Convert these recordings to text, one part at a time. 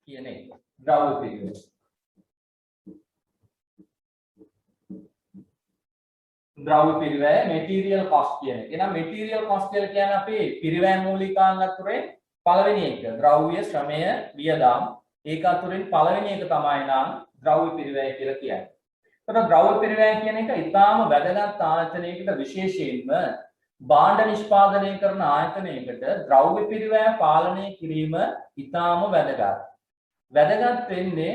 කියන එක. ද්‍රව්‍ය පිරිවැය. ද්‍රව්‍ය පිරිවැය material cost කියන එක. එහෙනම් material cost කියලා කියන්නේ අපි පිරිවැය මූලිකාංග අතුරේ පළවෙනි එක. ද්‍රව්‍ය, ශ්‍රමය, වියදම්. ඒක අතුරින් පළවෙනි එක තමයි නම් ද්‍රව්‍ය පිරිවැය කියලා කියන්නේ. එතකොට ද්‍රව්‍ය පිරිවැය කියන එක ඊටාම වැදගත් ආයතනයකට විශේෂයෙන්ම භාණ්ඩ නිෂ්පාදනය කරන ආයතනයකට ද්‍රව්‍ය පිරිවැය පාලනය කිරීම ඊටාම වැදගත්. වැදගත් වෙන්නේ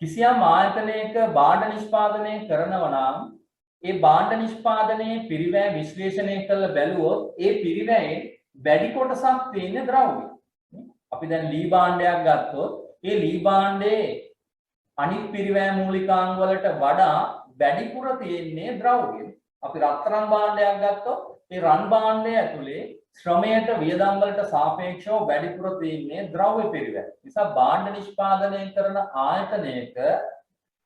කිසියම් ආයතනයක භාණ්ඩ නිෂ්පාදනය කරනවා නම් ඒ භාණ්ඩ නිෂ්පාදනයේ පිරිවැය විශ්ලේෂණය කරලා බැලුවොත් ඒ පිරිවැයේ වැඩි කොටසක් තියෙන ද්‍රව්‍ය. අපි දැන් ලී භාණ්ඩයක් ගත්තොත් ඒ ලී භාණ්ඩේ අනිත් පිරිවැය මූලිකාංග වලට වඩා වැඩිපුර තියෙන්නේ ද්‍රව්‍ය. අපි රත්තරන් භාණ්ඩයක් ගත්තොත් ඒ රන් භාණ්ඩය ඇතුලේ ශ්‍රමයට වියදම් වලට සාපේක්ෂව වැඩිපුර තියෙන්නේ ද්‍රව්‍ය පිරිවැය. නිසා භාණ්ඩ නිෂ්පාදනය කරන ආයතනයක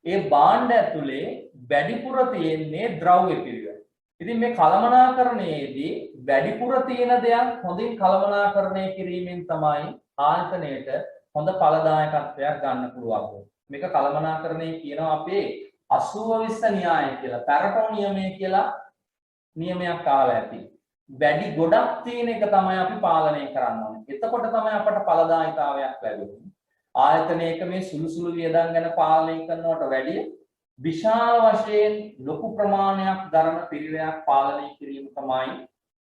ඒ භාණ්ඩ ඇතුලේ වැඩිපුර තියෙන්නේ ද්‍රව්‍ය පිරිවැය. ඉතින් මේ කළමනාකරණයේදී වැඩිපුර තියෙන දෙයක් හොඳින් කළමනාකරණය කිරීමෙන් තමයි ආයතනයට හොඳ ඵලදායකත්වයක් ගන්න පුළුවන්. මේක කළමනාකරණය කියනවා අපේ 80 න්‍යාය කියලා. පැරටෝ නියමය කියලා නියමයක් ආවලා ඇති. වැඩි ගොඩක් තියෙන එක තමයි අපි පාලනය කරන්න ඕනේ. එතකොට තමයි අපට ඵලදායීතාවයක් ලැබෙන්නේ. ආයතනයක මේ සුළු සුළු වියදම් ගැන පාලනය කරනවට වැඩිය විශාල වශයෙන් ලොකු ප්‍රමාණයක් දරන පිරිවැයක් පාලනය කිරීම තමයි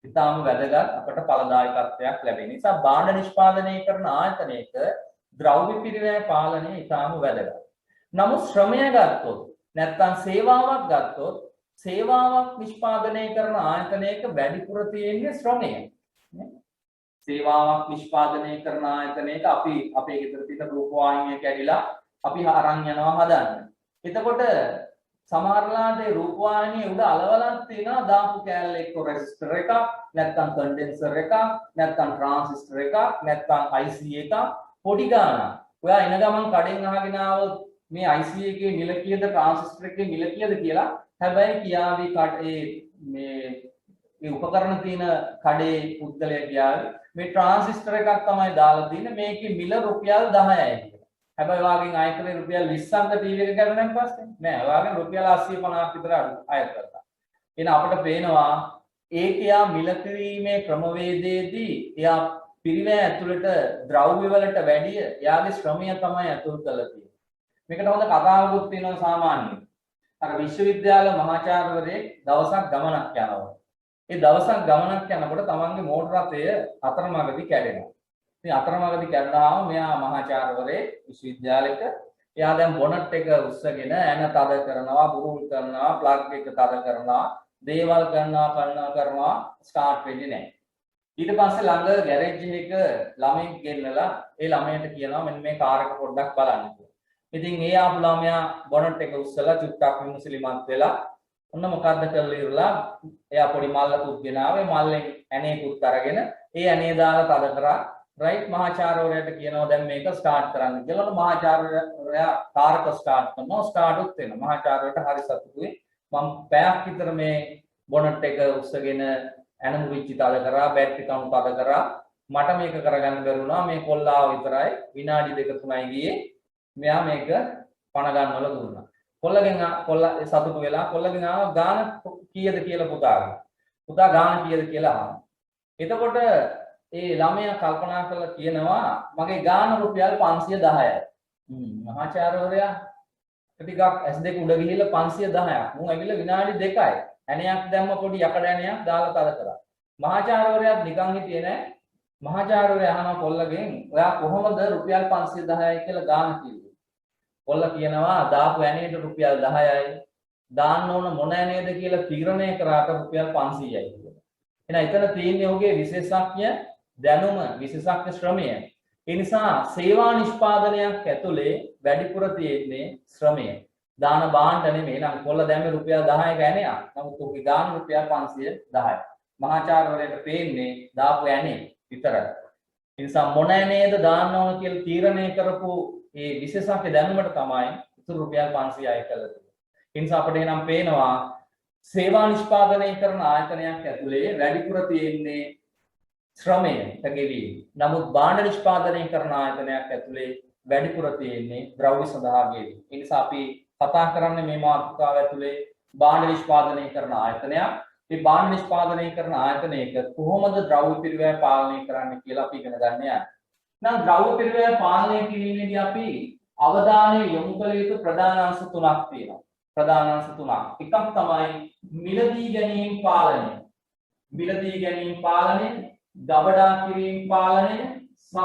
ඉතාම වැදගත් අපට ඵලදායකත්වයක් ලැබෙන නිසා භාණ්ඩ නිෂ්පාදනය කරන ආයතනයක ද්‍රව්‍ය පිරිවැය පාලනය ඉතාම වැදගත්. නමුත් ශ්‍රමය ගත්තොත් නැත්නම් සේවාවක් ගත්තොත් සේවාවක් නිෂ්පාදනය කරන ආයතනයක වැඩිපුර තියෙන්නේ ශ්‍රමය. සේවාවක් නිෂ්පාදනය කරන ආයතනයක අපි අපේ ගෙදර තියෙන රූපවාහිනිය කැඩිලා අපි අරන් යනවා හදන්න. එතකොට සමහරලාට ඒ රූපවාහිනියේ උඩ අලවලක් තියෙනවා දාපු කෑල්ල එක්ක රෙසිස්ටර් එකක් නැත්නම් කන්ඩෙන්සර් එකක් නැත්නම් ට්‍රාන්සිස්ටර් එකක් නැත්නම් IC එකක් පොඩි ගානක්. ඔයා එන ගමන් කඩෙන් අහගෙන ආවොත් මේ IC එකේ මිල කීයද ට්‍රාන්සිස්ටර් එකේ මිල කීයද කියලා හැබැයි කියාවි මේ උපකරණ තියෙන කඩේ පුද්ගලයා කියාවි මේ ට්‍රාන්සිස්ටර් එකක් තමයි දාලා තියෙන්නේ මේකේ මිල රුපියල් 10යි කියලා. හැබැයි වාගෙන් අය කරේ රුපියල් 20ක් ටීවී එක ගන්න පස්සේ නෑ වාගෙන් රුපියල් 80 50ක් විතර අයත් කරලා. එහෙනම් අපිට පේනවා ඒකයා මිල කිරීමේ ක්‍රමවේදයේදී එයා පිරිවැය ඇතුළට ද්‍රව්‍ය වලට වැඩිය එයාගේ ශ්‍රමය තමයි ඇතුල් කරලා තියෙන්නේ. මේකට හොඳ කතාවකුත් තියෙනවා සාමාන්‍යයෙන්. අර විශ්වවිද්‍යාල මහාචාර්යවරයෙක් දවසක් ගමනක් යනවා. ඒ දවසක් ගමනක් යනකොට තමන්ගේ මෝටර රථය අතරමඟදී කැඩෙනවා. ඉතින් අතරමඟදී කැඩුණාම මෙයා මහාචාර්යවරයෙක් විශ්වවිද්‍යාලෙක එයා දැන් බොනට් එක උස්සගෙන ඇන තද කරනවා, බුරුල් කරනවා, ප්ලග් එක තද කරනවා, දේවල් කරනවා ස්ටාර්ට් වෙන්නේ නැහැ. ඊට පස්සේ ළඟ ගෑරේජ් එක ළමෙක් ගෙන්නලා ඒ ළමයට කියනවා මෙන්න මේ කාර් එක පොඩ්ඩක් බලන්න කියලා. ඉතින් ඒ ආපු ළමයා බොනට් එක උස්සලා චුට්ටක් විමසිලිමත් වෙලා ඔන්න මොකද්ද කරලා ඉවරලා එයා පොඩි මල්ලකුත් ගෙනාවේ මල්ලෙන් ඇණේකුත් අරගෙන ඒ ඇණේ දාලා තද කරා රයිට් මහාචාර්යවරයාට කියනවා දැන් මේක ස්ටාර්ට් කරන්න කියලා. මහාචාර්යවරයා කාර් එක ස්ටාර්ට් කරනවා ස්ටාර්ට් උත් වෙනවා. මහාචාර්යවරයාට හරි සතුටුයි. මම පැයක් විතර මේ බොනට් එක උස්සගෙන ඇනමු විච්චි තද කරා බැටරි කණු තද කරා මට මේක කරගන්න බැරුණා මේ කොල්ලාව විතරයි විනාඩි 2-3යි ගියේ මෙයා මේක පණ ගන්නවල දුන්නා. කොල්ලා සතුටු වෙලා කොල්ලගෙන් ආවා ගාන කීයද කියලා පුතා ගාන කීයද කියලා අහනවා. එතකොට ඒ ළමයා කල්පනා කරලා කියනවා මගේ ගාන රුපියල් 510යි. මහාචාර්යවරයා ටිකක් S2 උඩ ගිහිල්ලා 510ක්. මම ඇවිල්ලා විනාඩි 2යි. ඇණයක් දැම්ම පොඩි යකඩ ඇණයක් දාලා තද කරා. මහාචාර්යවරයාත් නිකන් හිටියේ නෑ. මහාචාර්යවරයා අහනවා කොල්ලගෙන් ඔයා කොහොමද රුපියල් 510යි කියලා ගාන කිව්වේ? කොල්ල කියනවා දාපු ඇණේට රුපියල් 10යි. දාන්න ඕන මොන ඇණේද කියලා තීරණය කරාට රුපියල් 500යි කියලා. එහෙනම් එතන තියෙන්නේ ඔහුගේ විශේෂඥ දැනුම, විශේෂඥ ශ්‍රමය. ඒ නිසා සේවා නිෂ්පාදනයක් ඇතුලේ වැඩිපුර තියෙන්නේ ශ්‍රමය. දාන බාණ්ඩ නෙමෙයි. නම් කොල්ල දැම්මේ රුපියල් 10ක ඇණයක්. නමුත් ඔහුගේ ගාන රුපියල් 510යි. මහාචාර්යවරයාට පේන්නේ දාපු ඇණේ විතරයි. ඒ නිසා මොන ඇණේද දාන්න ඕන කියලා තීරණය කරපු ඒ විශේෂඥ දැනුමට තමයි ඉතුරු රුපියල් 500යි කියලා තියෙන්නේ. ඒ නිසා අපිට එනම් පේනවා සේවා නිෂ්පාදනය කරන ආයතනයක් ඇතුලේ වැඩිපුර තියෙන්නේ ශ්‍රමය තගෙවි. නමුත් භාණ්ඩ නිෂ්පාදනය කරන ආයතනයක් ඇතුලේ වැඩිපුර තියෙන්නේ ද්‍රව්‍ය සඳහා ගෙවීම. ඒ නිසා අපි කතා කරන්නේ මේ මාතෘකාව ඇතුලේ භාණ්ඩ නිෂ්පාදනය කරන ආයතනයක්. මේ භාණ්ඩ නිෂ්පාදනය කරන ආයතනයක කොහොමද ද්‍රව්‍ය පිරිවැය පාලනය කරන්න කියලා අපි ඉගෙන ගන්න යනවා. නම් ද්‍රව්‍ය පිරිවැය පාලනය කිරීමේදී අපි අවධානය යොමු කළ යුතු ප්‍රධාන අංශ තුනක් තියෙනවා. ප්‍රධාන අංශ තුනක්. එකක් තමයි මිලදී ගැනීම පාලනය. මිලදී ගැනීම පාලනය, ගබඩා කිරීම පාලනය සහ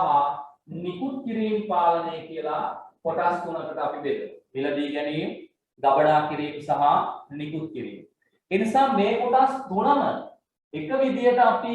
නිකුත් කිරීම පාලනය කියලා කොටස් තුනකට අපි බෙදනවා. මිලදී ගැනීම, ගබඩා කිරීම සහ නිකුත් කිරීම. ඒ නිසා මේ කොටස් තුනම එක විදියට අපි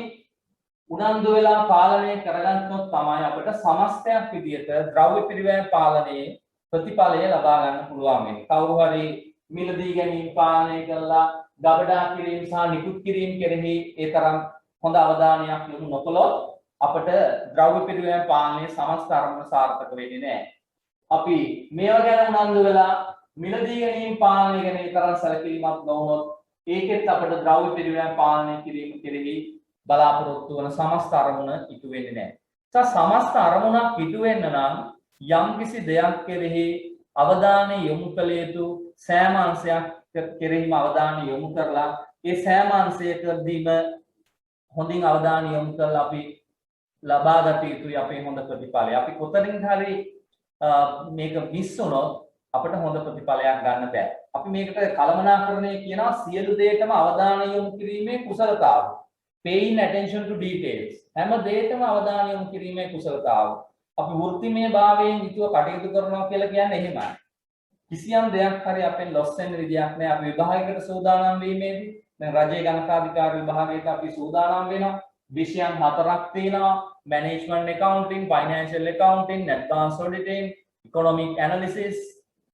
උනන්දු වෙලා පාලනය කරගන්නොත් තමයි අපිට සමස්තයක් විදියට ද්‍රව්‍ය පිරිවැය පාලනයේ ප්‍රතිඵලය ලබා ගන්න පුළුවන් වෙන්නේ. කවුරු හරි මිලදී ගැනීම පාලනය කළා ගබඩා කිරීම සහ නිකුත් කිරීම කෙරෙහි ඒ තරම් හොඳ අවධානයක් යොමු නොකළොත් අපිට ද්‍රව්‍ය පිරිවැය පාලනයේ සමස්ත අරමුණ සාර්ථක වෙන්නේ නැහැ. අපි මේවා ගැන උනන්දු වෙලා මිලදී ගැනීම පාලනය ගැන ඒ තරම් සැලකිලිමත් නොවුනොත් ඒකෙත් අපිට ද්‍රව්‍ය පිරිවැය පාලනය කිරීම කෙරෙහි බලාපොරොත්තු වන සමස්ත අරමුණ ඉටු වෙන්නේ නැහැ. සමස්ත අරමුණක් ඉටු වෙන්න නම් යම්කිසි දෙයක් කෙරෙහි අවධානය යොමු කළ යුතු සෑම අංශයක් කෙරෙහිම අවධානය යොමු කරලා ඒ සෑම අංශයකදීම හොඳින් අවධානය යොමු කරලා අපි ලබා ගත යුතුයි අපේ හොඳ ප්‍රතිඵලය. අපි කොතනින් හරි මේක මිස් වුණොත් අපිට හොඳ ප්‍රතිඵලයක් ගන්න බෑ. අපි මේකට කළමනාකරණය කියනවා සියලු දේටම අවධානය යොමු කිරීමේ කුසලතාව. Paying attention to details. හැම දෙයකම අවධානය යොමු කිරීමේ කුසලතාව. අපි වෘත්තිමය භාවයෙන් යුතුව කටයුතු කරනවා කියලා කියන්නේ එහෙමයි. කිසියම් දෙයක් හරි අපෙන් ලොස් වෙන විදියක් නෑ. අපි විභාගයකට සූදානම් වීමේදී දැන් රජයේ ගණකාධිකාර විභාගයට අපි සූදානම් වෙනවා. විෂයන් 4ක් තියෙනවා. management accounting, financial accounting, advanced auditing, economic analysis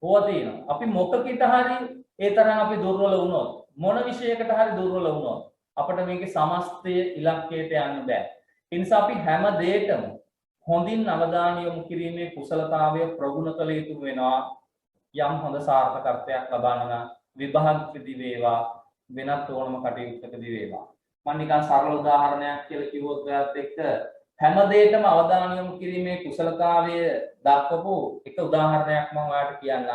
ඕවා තියෙනවා. අපි මොකකිට හරි ඒ තරම් අපි දුර්වල වුණොත් මොන විෂයකට හරි දුර්වල වුණොත් අපිට මේකේ සමස්තය ඉලක්කයට යන්න බෑ. ඒ නිසා අපි හැම දෙයකම හොඳින් අවධානය යොමු කිරීමේ කුසලතාවය ප්‍රගුණ කළ යුතු වෙනවා. යම් හොඳ සාර්ථකත්වයක් ලබන්න නම් විභාගයකදී වේවා වෙනත් ඕනම කටයුත්තකදී වේවා. මම නිකන් සරල උදාහරණයක් කියලා කිව්වොත් ඔයත් එක්ක හැම දෙයකම අවධානය යොමු කිරීමේ කුසලතාවය දක්වපු එක උදාහරණයක් මම ඔයාලට කියන්නම්.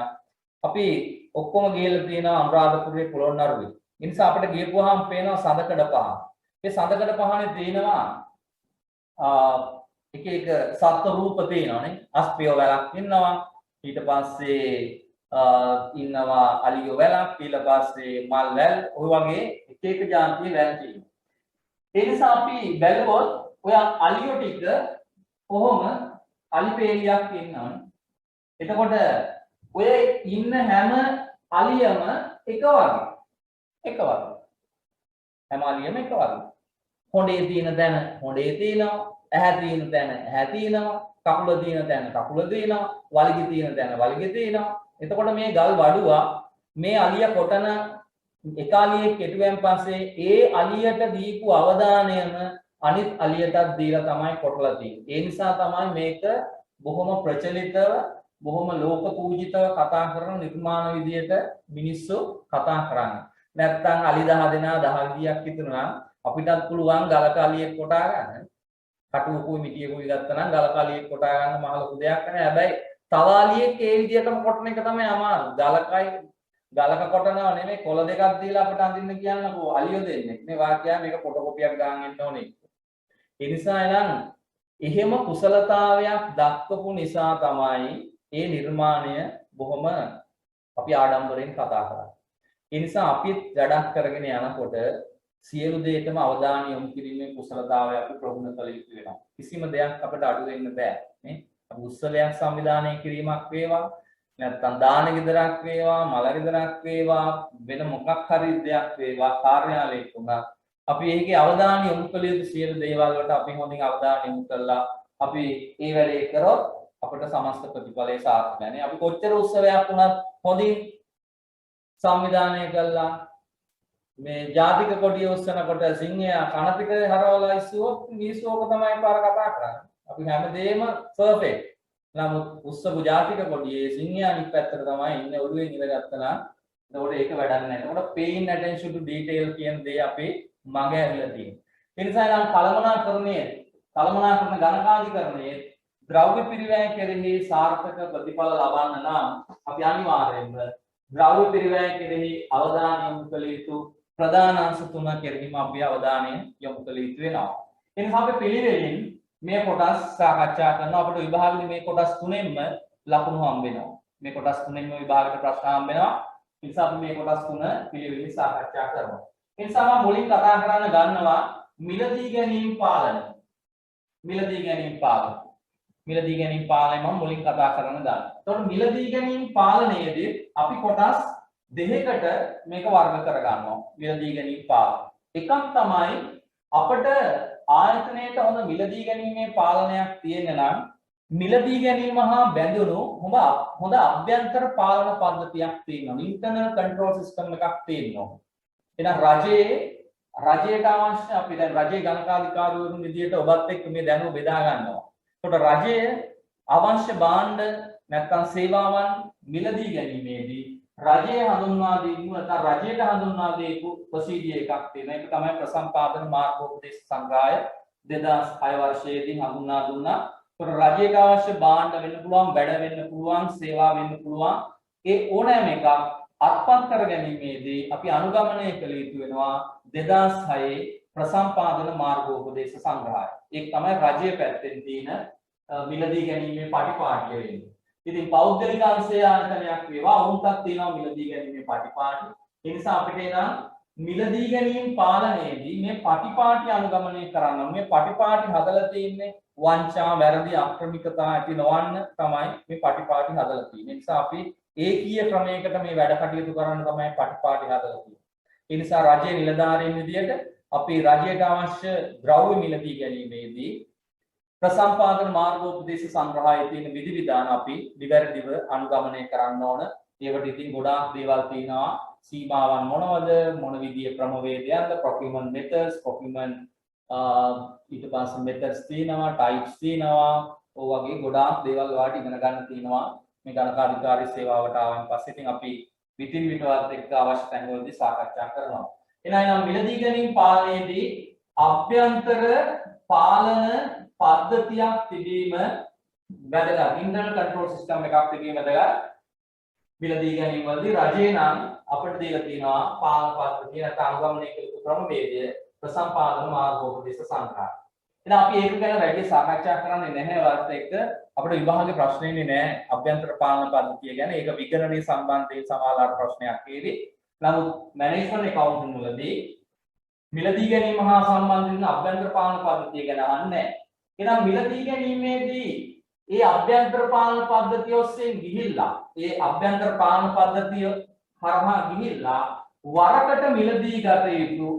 අපි ඔක්කොම ගිහලා තියෙනවා අනුරාධපුරයේ පොළොන්නරුවේ. ඒ නිසා අපිට ගියපුවාම පේනවා සඳකඩ පහන. ඒ සඳකඩ පහනේ තියෙනවා එක එක සත්ත්ව රූප තියෙනවානේ. අස්පිය වලක් ඉන්නවා. ඊට පස්සේ ඉන්නවා අලියෝ වැලක්, ඊට පස්සේ මල් වැල්, ඔය වගේ එක එක જાතියේ වැල් තියෙනවා. ඒ නිසා අපි බැලුවොත් ඔය අලියෝ ටික කොහොම අලිපේලියක් ඉන්නවනේ. එතකොට ඔය ඉන්න හැම අලියම එක වගේ. එක වගේ. හැම අලියම එක වගේ. හොඬේ තියෙන තැන හොඬේ තියෙනවා, ඇහැ තියෙන තැන ඇහැ තියෙනවා, කකුල තියෙන තැන කකුල තියෙනවා, වලිගය තියෙන තැන වලිගය තියෙනවා. එතකොට මේ ගල් වඩුවා මේ අලිය කොටන එක අලියෙක් කෙටුවෙන් පස්සේ ඒ අලියට දීපු අවධානයම අනිත් අලියටත් දීලා තමයි කොටලා තියෙන්නේ. ඒ නිසා තමයි මේක බොහොම ප්‍රචලිතව බොහොම ලෝක පූජිතව කතා කරන නිර්මාණ විදියට මිනිස්සු කතා කරන්නේ. නැත්තම් අලි 10 දෙනා 10 විදියක් හිතනවා අපිටත් පුළුවන් ගලක අලියෙක් කොටා ගන්න. කටුකුයි මිටියකුයි ගත්තා නම් ගලක අලියෙක් කොටා ගන්න මහ ලොකු දෙයක් නෑ. හැබැයි තව අලියෙක් ඒ විදියටම කොටන එක තමයි අමාරු. ගලක කොටනවා නෙමෙයි කොළ දෙකක් දීලා අපිට අඳින්න කියන්නකෝ අලියෝ දෙන්නේ. මේ වාක්‍යය මේක ෆොටෝකොපියක් ගන්න එන්න ඕනේ. ඒ නිසා එනම් එහෙම කුසලතාවයක් දක්වපු නිසා තමයි ඒ නිර්මාණය බොහොම අපි ආඩම්බරෙන් කතා කරන්නේ. ඒ නිසා අපි වැඩක් කරගෙන යනකොට සියලු දේටම අවධානය යොමු කිරීමේ කුසලතාවය අපි ප්‍රගුණ කළ යුතු වෙනවා. කිසිම දෙයක් අපිට අඩු වෙන්න බෑ නේ. අපි උත්සවයක් සංවිධානය කිරීමක් වේවා, නැත්නම් දාන ගෙදරක් වේවා, මල ගෙදරක් වේවා, වෙන මොකක් හරි දෙයක් වේවා, කාර්යාලයක උනත් අපි ඒකේ අවධානය යොමු කළ යුතු සියලු දේවල් වලට අපි හොඳින් අවධානය යොමු කළා අපි ඒ වැඩේ කරොත් අපිට සමස්ත ප්‍රතිඵලය සාර්ථක වෙනවා. අපි කොච්චර උත්සවයක් වුණත් හොඳින් සංවිධානය කළා මේ ජාතික කොඩිය උස්සනකොට සිංහයා කනපිට හරවලා ඉස්සුවොත් මිනිස්සු ඕක තමයි පාර කතා කරන්නේ. අපි හැමදේම පර්ෆෙක්ට්. නමුත් උස්සපු ජාතික කොඩියේ සිංහයා අනිත් පැත්තට තමයි ඉන්නේ ඔළුවෙන් ඉඳගත්තා නම් එතකොට ඒක වැඩක් නැහැ. එතකොට paying attention to detail කියන දේ අපි මග ඇරිලා තියෙනවා. ඒ නිසා නම් කළමනාකරණ ගණකාධිකරණයේ ද්‍රව්‍ය පිරිවැය කෙරෙහි සාර්ථක ප්‍රතිඵල ලබන්න නම් අපි අනිවාර්යයෙන්ම ද්‍රව්‍ය පිරිවැය කෙරෙහි අවධානය යොමු කළ යුතු ප්‍රධාන අංශ තුන කෙරෙහිම අපි අවධානය යොමු කළ යුතු වෙනවා. ඒ නිසා අපි පිළිවෙලින් මේ කොටස් සාකච්ඡා කරනවා. අපිට විභාගෙදී මේ කොටස් තුනෙන්ම ලකුණු හම්බ වෙනවා. මේ කොටස් තුනෙන්ම විභාගයට ප්‍රශ්න හම්බ වෙනවා. ඒ නිසා අපි මේ කොටස් තුන පිළිවෙලින් සාකච්ඡා කරනවා. ඒ නිසා මම මුලින් කතා කරන්න ගන්නවා මිලදී ගැනීම පාලනය. මිලදී ගැනීම පාලනය. මිලදී ගැනීම පාලනය මම මුලින් කතා කරන්න ගන්නවා. එතකොට මිලදී ගැනීම පාලනයේදී අපි කොටස් දෙකකට මේක වර්ග කර ගන්නවා. මිලදී ගැනීම පාලනය. එකක් තමයි අපිට ආයතනයේට හොඳ මිලදී ගැනීමේ පාලනයක් තියෙන නම් මිලදී ගැනීම හා බැඳුණු හොඳ අභ්‍යන්තර පාලන පද්ධතියක් තියෙනවා. ඉන්ටර්නල් කන්ට්‍රෝල් සිස්ටම් එකක් තියෙනවා. එහෙනම් රජයට අවශ්‍ය අපි දැන් රජයේ ගණකාධිකාරිවරුන් විදියට ඔබත් එක්ක මේ දැනුම බෙදා ගන්නවා. එතකොට රජයේ අවශ්‍ය භාණ්ඩ නැත්නම් සේවාවන් මිලදී ගැනීමේදී රජයේ හඳුන්වා දීම නැත්නම් රජයට හඳුන්වා දීපු ප්‍රොසීජර් එකක් තියෙනවා. ඒක තමයි ප්‍රසම්පාදන මාර්ගෝපදේශ සංග්‍රහය 2006 වර්ෂයේදී හඳුන්වා දුන්නා. එතකොට රජයට අවශ්‍ය භාණ්ඩ වෙන්න පුළුවන්, වැඩ වෙන්න පුළුවන්, සේවා වෙන්න පුළුවන්. ඒ ඕනෑම එකක් අත්පත් කර ගැනීමේදී අපි අනුගමනය කළ යුතු වෙනවා 2006 ප්‍රසම්පාදන මාර්ගෝපදේශ සංග්‍රහය. ඒක තමයි රජයේ පැත්තෙන් තියෙන මිලදී ගැනීමේ පටිපාටිය වෙන්නේ. ඉතින් පෞද්ගලික අංශය ආයතනයක් වේවා වුන්ටත් තියෙනවා මිලදී ගැනීමේ පටිපාටි. ඒ නිසා අපිට එනම් මිලදී ගැනීම පාලනයේදී මේ පටිපාටි අනුගමනය කරන්න. මේ පටිපාටි හදලා තියෙන්නේ වංචා, වැරදි, අක්‍රමිකතා ඇති නොවන්න තමයි මේ පටිපාටි හදලා තියෙන්නේ. ඒ නිසා අපි ඒකීය ක්‍රමයකට මේ වැඩ කටයුතු කරන්න තමයි පටිපාටි හදලා තියෙන්නේ. ඒ නිසා රජයේ නිලධාරීන් විදියට අපි රජයට අවශ්‍ය ද්‍රව්‍ය මිලදී ගැනීමේදී ප්‍රසම්පාදන මාර්ගෝපදේශ සංග්‍රහයේ තියෙන විධි විධාන අපි නිවැරදිව අනුගමනය කරන්න ඕන. ඒවට ඉතින් ගොඩාක් දේවල් තියෙනවා. සීමාවන් මොනවද? මොන විදිහේ ක්‍රමවේදයන්ද? procurement methods, procurement ඊට පස්සේ methods තියෙනවා, types තියෙනවා. ඔය වගේ ගොඩාක් දේවල් ඔයාලට ඉගෙන ගන්න තියෙනවා. මේ ගණකාධිකාරී සේවාවට ආවන් පස්සේ ඉතින් අපි විතින් විටවත් එක්ක අවශ්‍ය තැන්වලදී සාකච්ඡා කරනවා. එහෙනම් මිලදී ගැනීම පාලනයේදී අභ්‍යන්තර පාලන පද්ධතියක් තිබීම වැදගත්. ඉන්ටර්නල් කන්ට්‍රෝල් සිස්ටම් එකක් තිබීම වැදගත්. මිලදී ගැනීම වලදී රජේ නම් අපිට දීලා තියෙනවා පාලන පද්ධතිය නැත්නම් අනුගමනය කළ යුතු ක්‍රමවේදය ප්‍රසම්පාදන මාර්ගෝපදේශ සංග්‍රහය. එහෙනම් අපි ඒක ගැන වැඩි සාකච්ඡා කරන්නේ නැහැ වාර්ත එක්ක. අපිට විභාගේ ප්‍රශ්න එන්නේ නැහැ අභ්‍යන්තර පාලන පද්ධතිය ගැන. ඒක විගණනයේ සම්බන්ධයෙන් සමාලාර ප්‍රශ්නයක් වේවි. නමුත් මැනේජ්මන්ට් එකවුන්ටින් වලදී මිලදී ගැනීම හා සම්බන්ධ වෙන අභ්‍යන්තර පාලන පද්ධතිය ගැන අහන්නේ නැහැ. එහෙනම් මිලදී ගැනීමේදී ඒ අභ්‍යන්තර පාලන පද්ධතිය ඔස්සේ ගිහිල්ලා ඒ අභ්‍යන්තර පාලන පද්ධතිය හරහා ගිහිල්ලා වරකට මිලදී ගත යුතු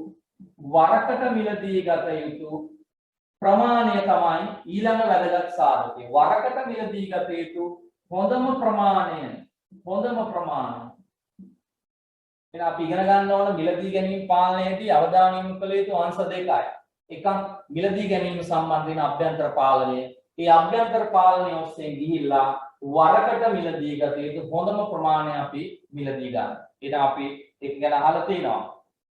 ප්‍රමාණය තමයි ඊළඟ වැදගත් සාධකය. වරකට මිලදී ගත යුතු හොඳම ප්‍රමාණය. එහෙනම් අපි ඉගෙන ගන්න ඕන මිලදී ගැනීම පාලනයේදී අවධානය යොමු කළ යුතු අංශ දෙකයි. එකක් මිලදී ගැනීම සම්බන්ධ වෙන අභ්‍යන්තර පාලනය. ඒ අභ්‍යන්තර පාලනය ඔස්සේ ගිහිල්ලා වරකට මිලදී ගත යුතු හොඳම ප්‍රමාණය අපි මිලදී ගන්න. එහෙනම් අපි ඒක ගැන අහලා තියෙනවා.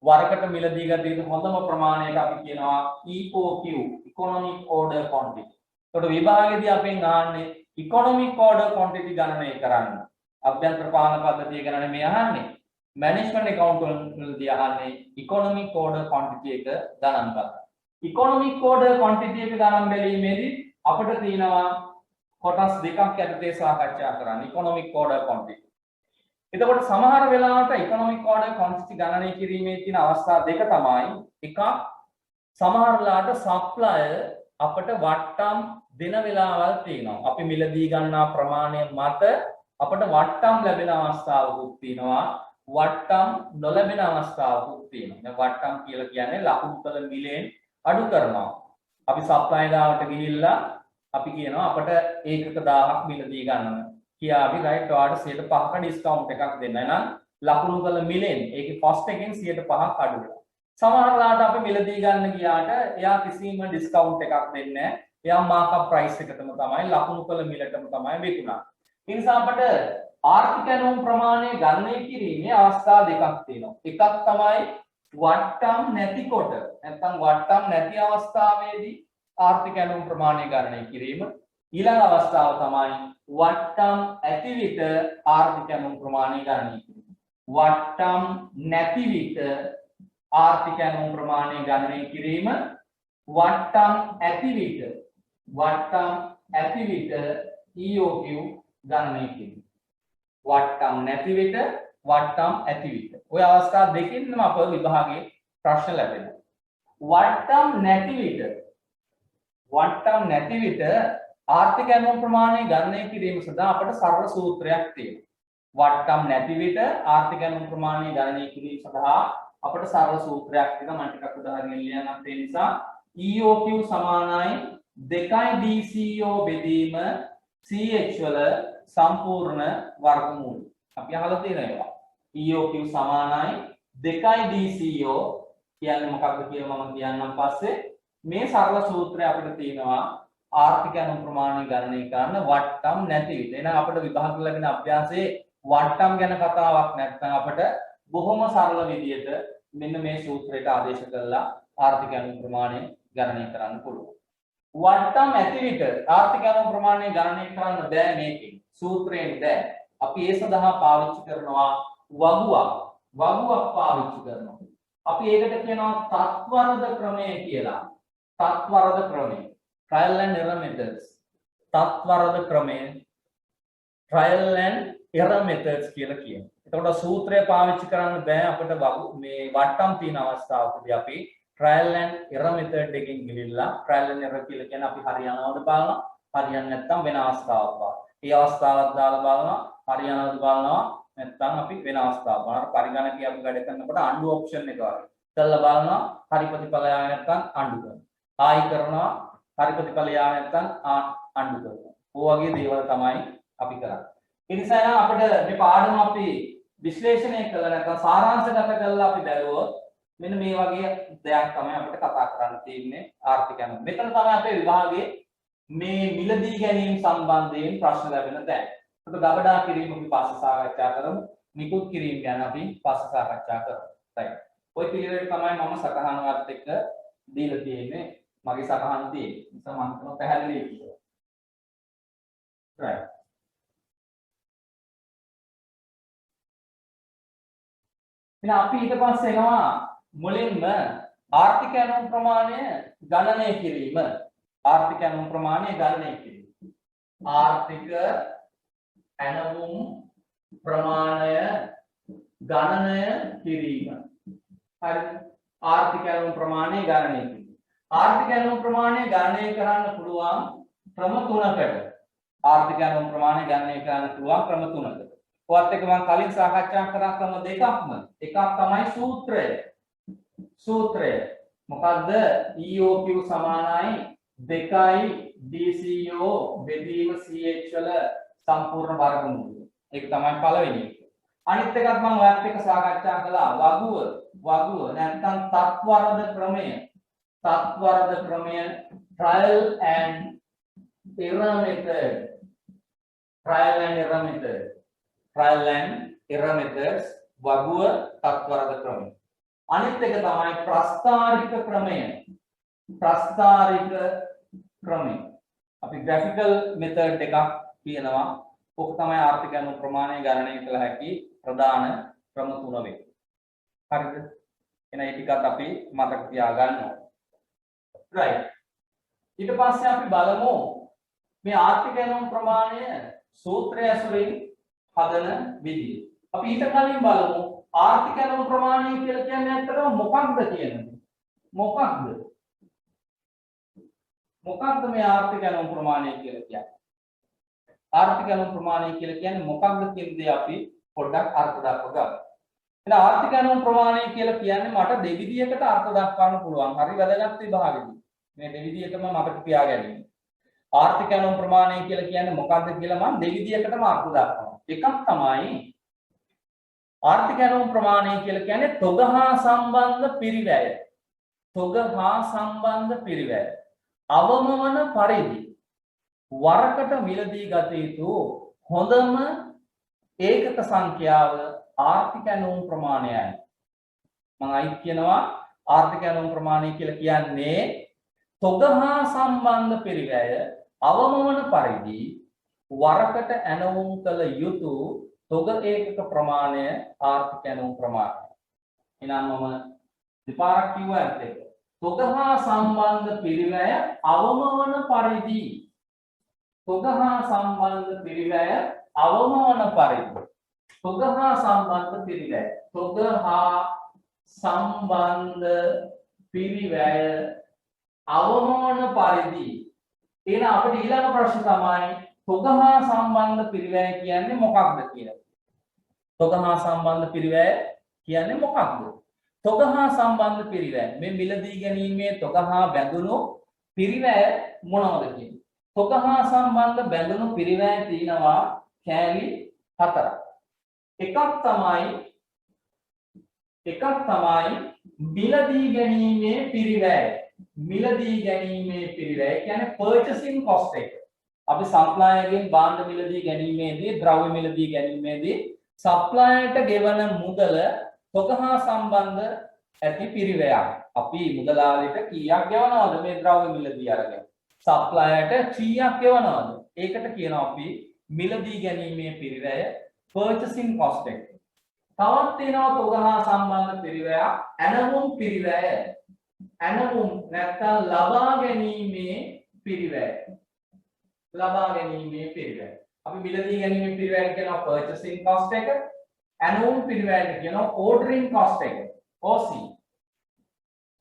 වරකට මිලදී ගත යුතු හොඳම ප්‍රමාණයට අපි කියනවා EOQ, economic order quantity. ඒකට විභාගයේදී අපෙන් අහන්නේ economic order quantity ගණනය කරන්න. අභ්‍යන්තර පාලන පද්ධතිය ගැන මේ අහන්නේ. management account වලදී අහන්නේ economic order quantity එක ගණන් කරන්න. economic order quantity එක ගණන් බැලීමේදී අපිට තියෙනවා කොටස් දෙකක් යටතේ සාකච්ඡා කරන්න. economic order quantity. එතකොට සමහර වෙලාවට economic order quantity ගණනය කිරීමේ තියෙන අවස්ථා දෙක තමයි. එකක් සමහර වෙලාවට supplier අපට වට්ටම් දෙන වෙලාවල් තියෙනවා. අපි මිලදී ගන්නා ප්‍රමාණය මත අපට වට්ටම් ලැබෙන අවස්ථාවකුත් තියෙනවා. වට්ටම් නොලැබෙන අවස්ථාවකුත් තියෙනවා. දැන් වට්ටම් කියලා කියන්නේ ලකුණු කළ මිලෙන් අඩු කරනවා. අපි සප්ලයි ගාවට ගිහිල්ලා අපි කියනවා අපට ඒකක 1000ක් මිලදී ගන්න කියලා. අපි රයිට් ඔයාලට 105ක ඩිස්කවුන්ට් එකක් දෙන්න. එහෙනම් ලකුණු කළ මිලෙන් ඒකේ කොස්ට් එකෙන් 105ක් අඩු වෙනවා. සමහර වෙලාවට අපි මිලදී ගන්න ගියාට එයා කිසිම ඩිස්කවුන්ට් එකක් දෙන්නේ නැහැ. එයා මාකප් ප්‍රයිස් එකටම තමයි ලකුණු කළ මිලටම තමයි විකුණන්නේ. ඒ නිසා අපට ආර්ථික ඇණවුම් ප්‍රමාණය ගණනය කිරීමේ අවස්ථා දෙකක් තියෙනවා. එකක් තමයි වට්ටම් නැතිකොට නැත්නම් වට්ටම් නැති අවස්ථාවේදී ආර්ථික ඇණවුම් ප්‍රමාණය ගණනය කිරීම. ඊළඟ අවස්ථාව තමයි වට්ටම් ඇති විට ආර්ථික ඇණවුම් ප්‍රමාණය ගණනය කිරීම. වට්ටම් නැති විට ආර්ථික ඇණවුම් ප්‍රමාණය ගණනය කිරීම. වට්ටම් ඇති විට EOQ ගණනය කිරීම. වට්ටම් නැති විට වට්ටම් ඇති විට. ඔය අවස්ථා දෙකකින්ම අප විභාගයේ ප්‍රශ්න ලැබෙනවා. වට්ටම් නැති විට ආර්ථික ඇණවුම් ප්‍රමාණය ගණනය කිරීම සඳහා අපට සරල සූත්‍රයක් තියෙනවා. වට්ටම් නැති විට ආර්ථික ඇණවුම් ප්‍රමාණය ගණනය කිරීම සඳහා අපට සරල සූත්‍රයක් තියෙනවා. මම ටිකක් උදාහරණ ලියන්නම්. ඒ නිසා EOQ සමානයි 2යි DCO බෙදීම CH වල සම්පූර්ණ වර්ගමූල. අපි අහලා තියෙනවා. EOQ සමානයි 2යි DCO කියන්නේ මොකක්ද කියලා මම කියන්නම් පස්සේ. මේ සරල සූත්‍රය අපිට තියෙනවා ආර්ථික ඇණවුම් ප්‍රමාණය ගණනය කරන්න වට්ටම් නැති විට. එහෙනම් අපිට විභාග ලැබෙන අභ්‍යාසයේ වට්ටම් ගැන කතාවක් නැත්නම් අපිට බොහොම සරල විදියට මෙන්න මේ සූත්‍රයට ආදේශ කරලා ආර්ථික ඇණවුම් ප්‍රමාණය ගණනය කරන්න පුළුවන්. වට්ටම් ඇති විට ආර්ථික ඇණවුම් ප්‍රමාණය ගණනය කරන්න බෑ මේකෙන්. සූත්‍රයෙන් බෑ. අපි ඒ සඳහා පාවිච්චි කරනවා වගුවක් පාවිච්චි කරනවා. අපි ඒකට කියනවා තත්වරද ක්‍රමය කියලා. තත්වරද ක්‍රමය. Trial and error methods. තත්වරද ක්‍රමය. Trial and error methods කියලා කියනවා. එතකොට සූත්‍රය පාවිච්චි කරන්න බෑ අපිට මේ වට්ටම් තියෙන අවස්ථාවකදී අපි trial and error method එකකින් ගිහිල්ලා trial and error කියලා කියන්නේ අපි හරියනවද බලනවා. හරියන්නේ නැත්නම් වෙන අවස්ථාවක් බලනවා. මේ අවස්ථාවක් දාලා බලනවා. හරියනවද බලනවා. නැත්නම් අපි වෙන අවස්ථාවක් බලනවා. පරිගණකයේ අපි වැඩ කරනකොට අන්ඩු ඔප්ෂන් එක වගේ. කළා බලනවා. හරි ප්‍රතිඵලය ආව නැත්නම් අන්ඩු කරනවා. ආයි කරනවා. හරි ප්‍රතිඵලය ආව නැත්නම් අන්ඩු කරනවා. ඔය වගේ දේවල් තමයි අපි කරන්නේ. ඒ නිසා නම් අපිට මේ පාඩම අපි විශ්ලේෂණය කළා නැත්නම් සාරාංශගත කරලා අපි බැලුවොත් මෙන්න මේ වගේ දෙයක් තමයි අපිට කතා කරන්න තියෙන්නේ ආර්ථික ඇණවුම්. මෙතන තමයි අපේ විභාගයේ මේ මිලදී ගැනීම සම්බන්ධයෙන් ප්‍රශ්න ලැබෙන තැන. අපිට ගබඩා කිරීම අපි පස්සේ සාකච්ඡා කරමු. නිකුත් කිරීම ගැන අපි පස්සේ සාකච්ඡා කරමු. right. ඔය පිළිවෙල තමයි මම සටහනවත් එක්ක දීලා තියෙන්නේ. මගේ සටහන තියෙන්නේ. නිසා මම හිතනවා පැහැදිලි කියලා. right. එහෙනම් අපි ඊට පස්සේ එනවා මුලින්ම ආර්ථික ඇණවුම් ප්‍රමාණය ගණනය කිරීම. ආර්ථික ඇණවුම් ප්‍රමාණය ගණනය කිරීම. ආර්ථික ඇණවුම් ප්‍රමාණය ගණනය කිරීම. හරිද? ආර්ථික ඇණවුම් ප්‍රමාණය ගණනය කිරීම. ආර්ථික ඇණවුම් ප්‍රමාණය ගණනය කරන්න පුළුවන් ක්‍රම තුනකට. ආර්ථික ඇණවුම් ප්‍රමාණය ගණනය කරන්න පුළුවන් ක්‍රම තුනකට. ඔයත් එක්ක මම කලින් සාකච්ඡා කරා ක්‍රම දෙකක්ම. එකක් තමයි සූත්‍රය. මොකද්ද? EOQ සමානයි 2යි DCO බෙදීම CH වල සම්පූර්ණ වර්ගමූලය. ඒක තමයි පළවෙනි එක. අනිත් එකක් මම ඔයත් එක්ක සාකච්ඡා කළා වගුව නැත්නම් තත්වරද ක්‍රමය. trial and error method. වගුව තත්වරද ක්‍රමය. අනිත් එක තමයි ප්‍රස්ථාරික ක්‍රමය. අපි graphical method එකක් කියනවා. ඔක තමයි ආර්ථික ඇණවුම් ප්‍රමාණය ගණනය කළ හැකි ප්‍රධාන ක්‍රම තුන වේ. හරිද? එහෙනම් මේ ටිකත් අපි මතක තියාගන්න ඕනේ. right. ඊට පස්සේ අපි බලමු මේ ආර්ථික ඇණවුම් ප්‍රමාණය සූත්‍රය ඇසුරින් හදන විදිය. අපි ඊට කලින් බලමු ආර්ථික ඇණවුම් ප්‍රමාණය කියලා කියන්නේ ඇත්තටම මොකක්ද කියන්නේ? මොකක්ද මේ ආර්ථික ඇණවුම් ප්‍රමාණය කියලා කියන්නේ? ආර්ථික ඇණවුම් ප්‍රමාණය කියලා කියන්නේ මොකක්ද කියන දේ අපි පොඩ්ඩක් අර්ථ දක්ව ගමු. එහෙනම් ආර්ථික ඇණවුම් ප්‍රමාණය කියලා කියන්නේ මට දෙවිදියකට අර්ථ දක්වන්න පුළුවන්. හරි වැදගත් විභාගෙදී. මේ දෙවිදියටම මතක තියාගන්න. ආර්ථික ඇණවුම් ප්‍රමාණය කියලා කියන්නේ මොකක්ද කියලා මම දෙවිදියකටම අර්ථ දක්වනවා. එකක් තමයි ආර්ථික ඇණවුම් ප්‍රමාණය කියලා කියන්නේ තොග හා සම්බන්ධ පිරිවැය. අවම වන පරිදි වරකට මිලදී ගත යුතු හොඳම ඒකක සංඛ්‍යාව ආර්ථික ඇණවුම් ප්‍රමාණයයි. මම අයිත් කියනවා ආර්ථික ඇණවුම් ප්‍රමාණය කියලා කියන්නේ තොග හා සම්බන්ධ පිරිවැය අවමවන පරිදි වරකට ඇනවුම් කළ යුතු තොග ඒකක ප්‍රමාණය ආර්ථික ඇනවුම් ප්‍රමාණය. එනම් මම දෙපාරක් කිව්වා ඇත්තට. තොග හා සම්බන්ධ පිරිවැය අවමවන පරිදි තොග හා සම්බන්ධ පිරිවැය අවමවන පරිදි තොග හා සම්බන්ධ පිරිවැය තොග හා සම්බන්ධ පිරිවැය අවමවන පරිදි එන අපිට ඊළඟ ප්‍රශ්න තමයි තොග හා සම්බන්ධ පිරිවැය කියන්නේ මොකක්ද කියලා. තොග හා සම්බන්ධ පිරිවැය කියන්නේ මොකක්ද? තොග හා සම්බන්ධ පිරිවැය මේ මිලදී ගැනීමේ තොග හා බැඳුණු පිරිවැය මොනවද කියන්නේ? තොග හා සම්බන්ධ බැඳුණු පිරිවැය තියෙනවා කෑලි 4ක්. එකක් තමයි මිලදී ගැනීමේ පිරිවැය. මිලදී ගැනීමේ පිරිවැය කියන්නේ purchasing cost එක. අපි සප්ලයර්ගෙන් භාණ්ඩ මිලදී ගැනීමේදී ද්‍රව්‍ය මිලදී ගැනීමේදී සප්ලයර්ට ගෙවන මුදල තොග හා සම්බන්ධ ඇති පිරිවැයක්. අපි මුදලාලිට කීයක් ගෙවනවද මේ ද්‍රව්‍ය මිලදී අරගෙන? සප්ලයර්ට කීයක් ගෙවනවද? ඒකට කියනවා අපි මිලදී ගැනීමේ පිරිවැය purchasing cost එක. තවත් තියෙනවා තොග හා සම්බන්ධ පිරිවැයක් ඇනවුම් පිරිවැය. ඇනවුම් නැත්නම් ලබා ගැනීමේ පිරිවැය. ලබා ගැනීමේ පිරිවැය. අපි මිලදී ගැනීමේ පිරිවැය කියනවා purchasing cost එක. ඇනවුම් පිරිවැයට කියනවා ordering cost එක. OC.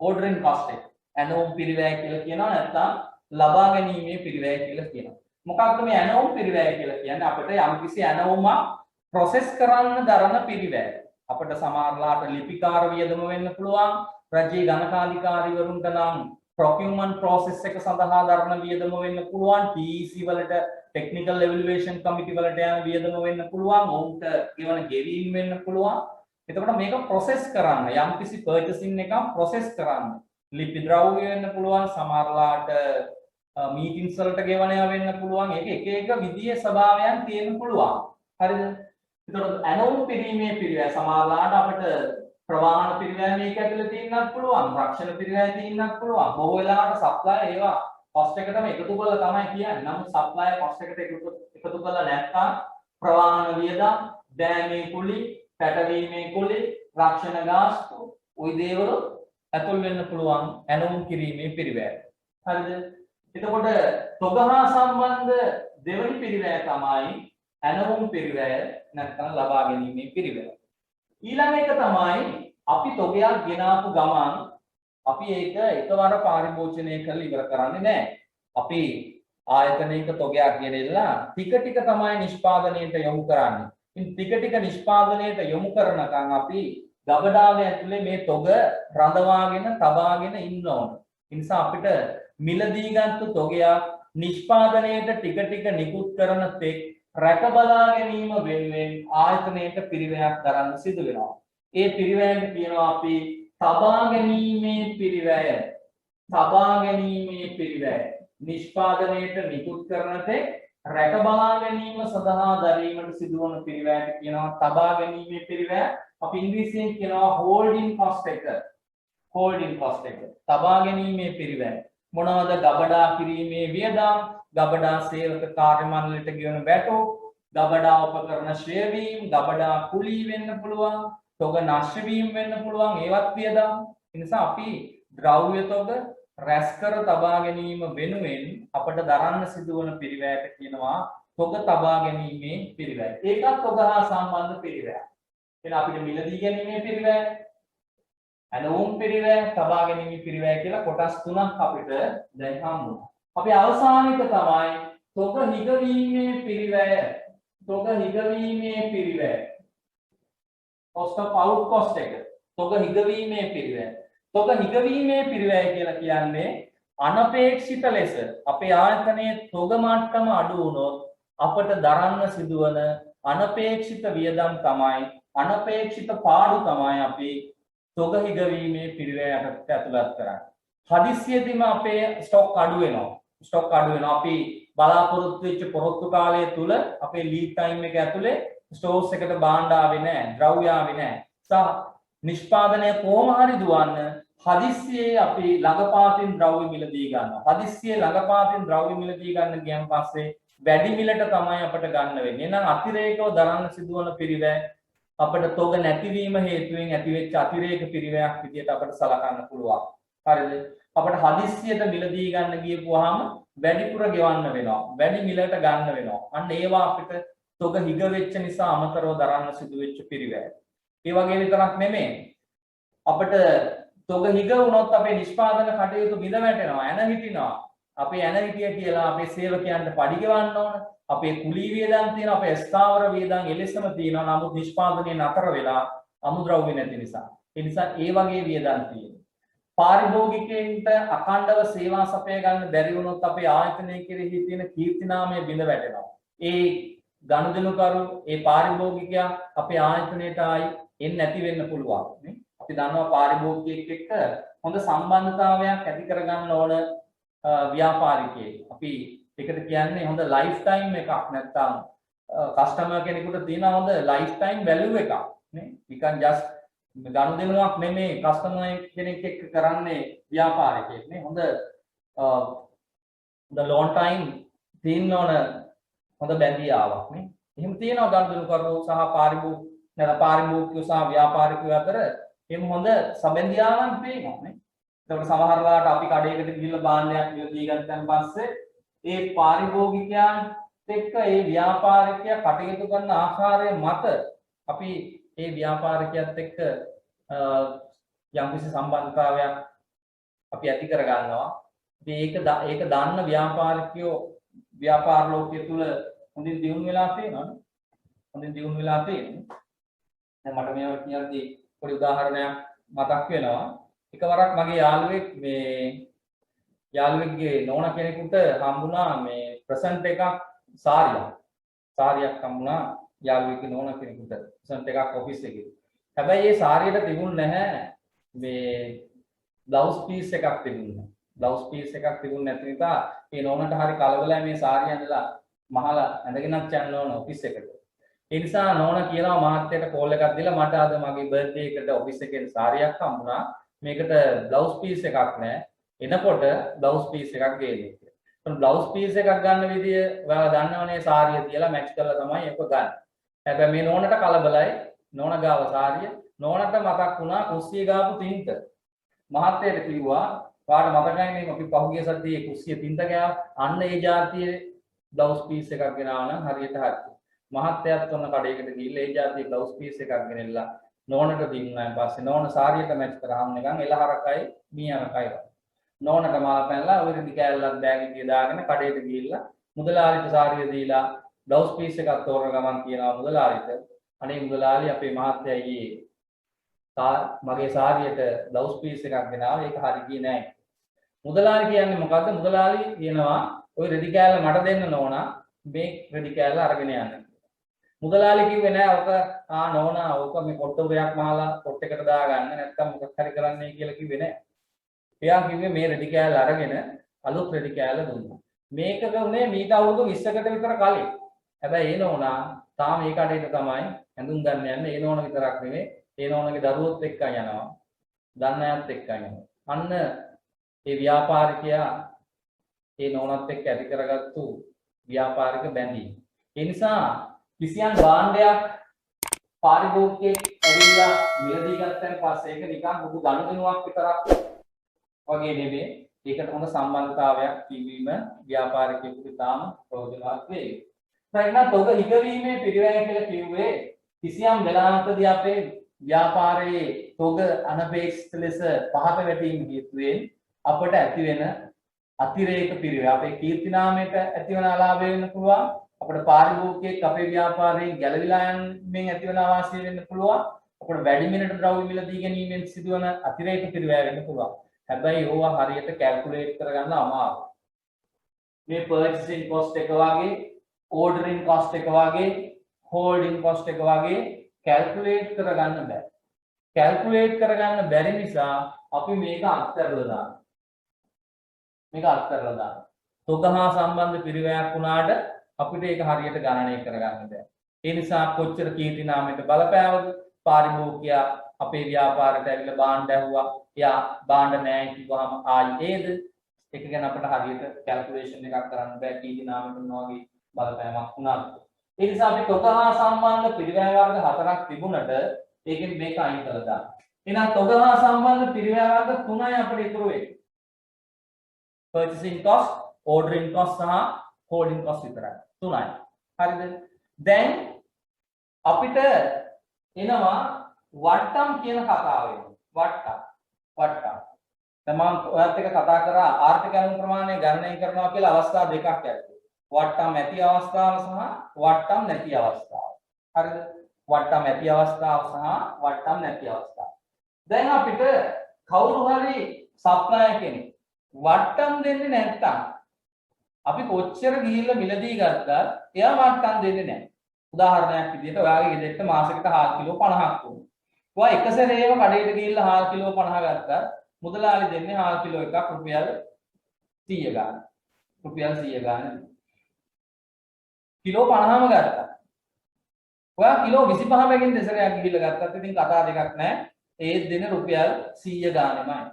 ordering cost එක. ඇනවුම් පිරිවැය කියලා කියනවා නැත්නම් ලබා ගැනීමේ පිරිවැය කියලා කියනවා. මොකක්ද මේ ඇනවුම් පිරිවැය කියලා කියන්නේ? අපිට යම්කිසි ඇනවුමක් process කරන්න දරන පිරිවැය. අපිට සමහරලාට ලිපිකාර වියදම වෙන්න පුළුවන්. රජයේ ගණකාධිකාරීවරුන්ට නම් procurement process එක සඳහා දරන වියදම වෙන්න පුළුවන්. TEC වලට technical evaluation committee වලට යන වියදම වෙන්න පුළුවන්. ඔවුන්ට ගෙවන ගෙවීම් වෙන්න පුළුවන්. එතකොට මේක process කරන්න යම්කිසි purchasing එකක් process කරන්න ලිපි ද්‍රව්‍ය වෙන්න පුළුවන්. සමහරලාට meetings වලට ගෙවණය වෙන්න පුළුවන්. ඒක එක විදිහේ ස්වභාවයන් තියෙන්න පුළුවන්. හරිද? එතකොට ඇනවුම් පිරීමේ පිරිවැය සමහරලාට අපිට ප්‍රවාහන පිරිවැය මේක ඇතුලේ තියෙන්නත් පුළුවන්. රක්ෂණ පිරිවැය තියෙන්නත් පුළුවන්. බොහෝ වෙලාවට සප්ලයර් ඒවා cost එකටම එකතු කරලා තමයි කියන්නේ. නමුත් සප්ලයර් cost එකට එකතු කරලා නැත්නම් ප්‍රවාහන වියදම්, දෑමේ කුලි, පැටවීමේ කුලි, රක්ෂණ ගාස්තු ওই දේවල් ඇතුල් වෙන්න පුළුවන් ඇනවුම් කිරීමේ පිරිවැය. හරිද? එතකොට තොග හා සම්බන්ධ දෙවනි පිරිවැය තමයි ඇනවුම් පිරිවැය නැත්නම් ලබා ගැනීමේ පිරිවැය. ඊළඟ එක තමයි අපි තොගයක් ගෙනාපු ගමන් අපි ඒක එකවර පරිභෝජනය කරලා ඉවර කරන්නේ නැහැ. අපි ආයතනයක තොගයක් ගෙනෙලා ටික ටික තමයි නිෂ්පාදනයට යොමු කරන්නේ. ඉතින් ටික ටික නිෂ්පාදනයට යොමු කරනකම් අපි ගබඩාව ඇතුලේ මේ තොග රඳවාගෙන තබාගෙන ඉන්න ඕන. ඒ නිසා අපිට මිලදී ගත්තු තොගයක් නිෂ්පාදනයට ටික ටික නිකුත් කරන තෙක් රැක බලා ගැනීම වෙනුවෙන් ආයතනයට පිරිවැයක් දරන්න සිදු වෙනවා. ඒ පිරිවැයට කියනවා අපි තබා ගැනීමේ පිරිවැය. තබා ගැනීමේ පිරිවැය. නිෂ්පාදනයට නිකුත් කරන තෙක් රැක බලා ගැනීම සඳහා දැරීමට සිදුවන පිරිවැයට කියනවා තබා ගැනීමේ පිරිවැය. අපි ඉංග්‍රීසියෙන් කියනවා holding cost එක. holding cost එක. තබා ගැනීමේ පිරිවැය. මොනවද? ගබඩා කිරීමේ වියදම්, ගබඩා සේවක කාර්ය මණ්ඩලයට ගෙවන වැටු, ගබඩා උපකරණ ශ්‍රේය වීම, ගබඩා කුලී වෙන්න පුළුවන්, තොග නැශ්‍ය වීම වෙන්න පුළුවන්, ඒවත් වියදම්. ඒ නිසා අපි ද්‍රව්‍ය තොග රැස් කර තබා ගැනීම වෙනුවෙන් අපට දරන්න සිදුවන පිරිවැයට කියනවා තොග තබා ගැනීමේ පිරිවැය. ඒකත් තොග හා සම්බන්ධ පිරිවැය. එහෙනම් අපිට මිලදී ගැනීමේ පිරිවැය, ඇනවුම් පිරිවැය, තබා ගැනීමේ පිරිවැය කියලා කොටස් තුනක් අපිට දැන් හම්බුණා. අපි අවසාන එක තමයි තොග හිගවීමේ පිරිවැය. තොග හිගවීමේ පිරිවැය. cost of out cost එක. තොග හිගවීමේ පිරිවැය. තොග හිගවීමේ පිරිවැය කියලා කියන්නේ අනපේක්ෂිත ලෙස අපේ ආයතනයේ තොග මට්ටම අඩු වුණොත් අපට දරන්න සිදුවන අනපේක්ෂිත වියදම් තමයි, අනපේක්ෂිත පාඩු තමයි අපි තොග හිගවීමේ පිරිවැයට ඇතුළත් කරන්නේ. හදිස්සියෙදිම අපේ ස්ටොක් අඩු වෙනවා. ස්ටොක් අඩු වෙනවා. අපි බලාපොරොත්තු වෙච්ච පොරොත්තු කාලය තුල අපේ ලීඩ් ටයිම් එක ඇතුලේ ස්ටෝර්ස් එකට භාණ්ඩ ආවේ නැහැ, ද්‍රව්‍ය ආවේ නැහැ. සහ නිෂ්පාදනය කොහොම හරි දුවන්න හදිස්සියේ අපි ළඟපාතින් ද්‍රව්‍ය මිලදී ගන්නවා. හදිස්සියේ ළඟපාතින් ද්‍රව්‍ය මිලදී ගන්න ගියන් පස්සේ වැඩි මිලට තමයි අපිට ගන්න වෙන්නේ. එහෙනම් අතිරේකව දරන්න සිදුවන පිරිවැය අපිට තොග නැතිවීම හේතුවෙන් ඇතිවෙච්ච අතිරේක පිරිවැයක් විදියට අපිට සලකන්න පුළුවන්. හරිද? අපිට හදිස්සියට මිලදී ගන්න ගියපුවාම වැඩිපුර ගෙවන්න වෙනවා. වැඩි මිලට ගන්න වෙනවා. අන්න ඒවා අපිට තොග හිග වෙච්ච නිසා අමතරව දරන්න සිදු වෙච්ච පිරිවැය. ඒ වගේ විතරක් නෙමෙයි. අපිට තොග හිග වුණොත් අපේ නිෂ්පාදන කටයුතු බිඳ වැටෙනවා, එන හිටිනවා. අපේ එන හිටිය කියලා අපේ සේවකයන්ට පඩි ගෙවන්න ඕන. අපේ කුලී වියදම් තියෙනවා, අපේ ස්ථාවර වියදම් එලෙසම තියෙනවා. නමුත් නිෂ්පාදනය නතර වෙලා අමුද්‍රව්‍ය නැති නිසා. ඒ නිසා ඒ වගේ වියදම් තියෙනවා. පාරිභෝගිකයන්ට අඛණ්ඩව සේවා සපය ගන්න බැරි වුණොත් අපේ ආයතනය කෙරෙහි තියෙන කීර්තිනාමය බිඳ වැටෙනවා. ඒ ගනුදෙනුකරු, ඒ පාරිභෝගිකයා අපේ ආයතනයට ආයි එන්නේ නැති වෙන්න පුළුවන් නේ. අපි දන්නවා පාරිභෝගිකයෙක් එක්ක හොඳ සම්බන්ධතාවයක් ඇති කරගන්න ඕන ව්‍යාපාරිකයෙක්. අපි ඒකට කියන්නේ හොඳ ලයිෆ් ටයිම් එකක්, නැත්නම් කස්ටමර් කෙනෙකුට තියෙන හොඳ ලයිෆ් ටයිම් වැලියු එකක් නේ. නිකන් ජස්ට් ගනුදෙනුවක් නෙමෙයි කස්ටමර් කෙනෙක් එක්ක කරන්නේ ව්‍යාපාරිකයෙක් නේ. හොඳ ලොන් ටයිම් තියෙන ඕන හොඳ බැඳියාවක් නේ. එහෙම තියෙනවා ගනුදෙනුකරු සහ පාරිභෝගිකයෝ සහ ව්‍යාපාරිකයෝ අතර එහෙම හොඳ සම්බන්ධතාවයන් පේනවා නේ. ඒකට සමහර වෙලාවට අපි කඩේකට ගිහිල්ලා භාණ්ඩයක් මිලදී ගත්තන් පස්සේ ඒ පාරිභෝගිකයන් එක්ක ඒ ව්‍යාපාරිකයා කටයුතු කරන ආකාරය මත අපි ඒ ව්‍යාපාරිකයත් එක්ක යම්කිසි සම්බන්ධතාවයක් අපි ඇති කර ගන්නවා. ඉතින් ඒක දන්න ව්‍යාපාරිකයෝ ව්‍යාපාර ලෝකයේ තුල හොඳින් දියුණු වෙලා තියෙනවානේ. හොඳින් දියුණු වෙලා තියෙනවා. දැන් මට මේවා කියද්දී පොඩි උදාහරණයක් මතක් වෙනවා. එකවරක් මගේ යාළුවෙක්ගේ නෝනා කෙනෙකුට හම්බුණා මේ ප්‍රසන්ට් එකක් සාරියක් හම්බුණා යාළුවෙක්ගේ නෝනා කෙනෙකුට ප්‍රසන්ට් එකක් ඔෆිස් එකේ. හැබැයි ඒ සාරියට තිබුණ නැහැ මේ බ්ලවුස් පීස් එකක් තිබුණා. බ්ලවුස් පීස් එකක් තිබුණ නැති නිසා ඒ නෝනට හරි කලබලයි මේ සාරිය ඇඳලා මහලා ඇඳගෙනත් යන්න ඕන ඔෆිස් එකට. ඒ නිසා නෝනා කියනවා මහත්තයට කෝල් එකක් දීලා මට අද මගේ බර්ත්ඩේ එකට ඔෆිස් එකෙන් සාරියක් හම්බුණා. මේකට බ්ලවුස් පීස් එකක් නැහැ. එනකොට බ්ලවුස් පීස් එකක් ගේන්න කියලා. ඒත් බ්ලවුස් පීස් එකක් ගන්න විදිය ඔයාලා දන්නවනේ සාරිය තියලා මැච් කරලා තමයි ඒක ගන්න. හැබැයි මේ නෝනට කලබලයි. නෝන ගාව සාරිය. නෝනට මතක් වුණා කුස්සිය ගාපු තින්ත. මහත්තයට කිව්වා පාට මතකයි නේ අපි පහුගිය සතියේ කුස්සිය තින්ත ගාව. අන්න ඒ જાතියේ බ්ලවුස් පීස් එකක් ගෙනාවා නම් හරියට හරි. මහත්තයාත් ඔන්න කඩේකට ගිහිල්ලා ඒ જાතියේ බ්ලවුස් පීස් එකක් ගෙනල්ලා නෝනට දීුණාන් පස්සේ නෝන සාරියට මැච් කරාම නිකන් එලහරකයි මීයරකයි. නෝනට මාල පැනලා ඔය රිදි කෑල්ලක් බෑග් එකේ දාගෙන කඩේට ගිහිල්ලා මුදලාලිට සාරිය දීලා බ්ලවුස් පීස් එකක් තෝරන ගමන් කියනවා මුදලාලිට අනේ මුදලාලි අපේ මහත්තයා මගේ සාරියට බ්ලවුස් පීස් එකක් ගෙනාවා ඒක හරි ගියේ නෑ. මුදලාලි කියන්නේ මොකද්ද? මුදලාලි කියනවා ඔය රිදි කෑල්ල මට දෙන්න නෝනා මේ රිදි කෑල්ල අරගෙන යන්න. මුදලාලි කිව්වේ නෑ ඔක නෝනා ඔක මේ පොට්ටුරයක් මහලා පොට් එකට දාගන්න නැත්නම් මොකක් හරි කරන්නයි කියලා කිව්වේ නෑ. එයා කිව්වේ මේ රෙදි කෑල්ල අරගෙන අලුත් රෙදි කෑල්ල දුන්නා. මේක ගන්නේ මීට අවුරුදු 20කට විතර කලින්. හැබැයි ඒ නෝනා තාම ඒ කඩේට තමයි ඇඳුම් ගන්න යන්නේ. ඒ නෝන විතරක් නෙමෙයි ඒ නෝනගේ දරුවොත් එක්ක යනවා. දන්න අයත් එක්ක යනවා. අන්න ඒ ව්‍යාපාරිකයා ඒ නෝනත් එක්ක ඇති කරගත්තු ව්‍යාපාරික බැඳීම. ඒ නිසා කිසියම් භාණ්ඩයක් පාරිභෝගිකයෙක් ඇවිල්ලා මිලදී ගත්තන් පස්සේ ඒක නිකන් බුදු ගනුදෙනුවක් විතරක් වගේ නෙමෙයි. ඒකට හොඳ සම්බන්ධතාවයක් තිබීම ව්‍යාපාරිකයෙකුට තාම ප්‍රයෝජනවත් වෙයි. නැත්නම් තොග හිගවීමේ පිරිවැය කියලා කිව්වේ කිසියම් වෙලාවකදී අපේ ව්‍යාපාරයේ තොග අනපේක්ෂිත ලෙස පහත වැටීම හේතුවෙන් අපට ඇති වෙන අතිරේක පිරිවැය අපේ කීර්තිනාමයට ඇතිවන අලාභය වෙන්න පුළුවන්. අපේ පාරිභෝගිකයෙක් අපේ ව්‍යාපාරයෙන් ගැලවිලා යෑමෙන් ඇතිවන අවාසිය වෙන්න පුළුවන්. අපේ වැඩි මිලට ද්‍රව්‍ය මිලදී ගැනීමෙන් සිදුවන අතිරේක පිරිවැය වෙන්න පුළුවන්. හැබැයි ඕවා හරියට කැල්කියුලේට් කරගන්න අමාරුයි. මේ පර්චේසින් කොස්ට් එක වගේ, ඕඩරින් කොස්ට් එක වගේ, හෝල්ඩින් කොස්ට් එක වගේ කැල්කියුලේට් කරගන්න බෑ. කැල්කියුලේට් කරගන්න බැරි නිසා අපි මේක අත්හැරලා දානවා. තොග හා සම්බන්ධ පිරිවැයක් වුණාට අපිට ඒක හරියට ගණනය කරගන්න බෑ. ඒ නිසා කොච්චර කීර්තිනාමයට බලපෑවද පාරිභෝගිකයා අපේ ව්‍යාපාරයට ඇවිල්ලා භාණ්ඩ ඇහුවා. එයා භාණ්ඩ නැහැ කිව්වහම ආයි ඒද? ඒක ගැන අපිට හරියට කැල්කියුලේෂන් එකක් කරන්න බෑ කී දිනාමකට වගේ බලපෑමක් වුණාද. ඒ නිසා අපි තොග හා සම්බන්ධ පිරිවැය වර්ග හතරක් තිබුණට ඒකෙන් මේක අයින් කළා දාන්න. එහෙනම් තොග හා සම්බන්ධ පිරිවැය වර්ග තුනයි අපිට ඉතුරු වෙන්නේ. purchasing cost, ordering cost සහ holding cost විතරයි. තුනයි. හරිද? දැන් අපිට එනවා වට්ටම් කියන කතාව එනවා. වට්ටම්. දැන් මම ඔයත් එක්ක කතා කරා ආර්ථික අනුව ප්‍රමාණය ගණනය කරනවා කියලා අවස්ථා දෙකක් ඇත්තේ. වට්ටම් ඇති අවස්ථාව සහ වට්ටම් නැති අවස්ථාව. හරිද? වට්ටම් ඇති අවස්ථාව සහ වට්ටම් නැති අවස්ථාව. දැන් අපිට කවුරු හරි සප්ලයර් කෙනෙක් වට්ටම් දෙන්නේ නැත්තම් අපි කොච්චර ගිහිල්ලා මිලදී ගත්තත් එයා වට්ටම් දෙන්නේ නැහැ. උදාහරණයක් විදිහට ඔයාගේ ගෙදරට මාසෙකට හාල් කිලෝ 50ක් වුණා. ඔයා එක සැරේම කඩේට ගිහිල්ලා හාල් කිලෝ 50 ගත්තා. මුදලාලි දෙන්නේ හාල් කිලෝ එකක් රුපියල් 100 ගන්න. රුපියල් 100 ගන්න. කිලෝ 50ම ගත්තා. ඔයා කිලෝ 25 බැගින් දෙසරයක් ගිහිල්ලා ගත්තත් ඉතින් කතා දෙකක් නැහැ. ඒත් දෙන රුපියල් 100 ගානෙමයි.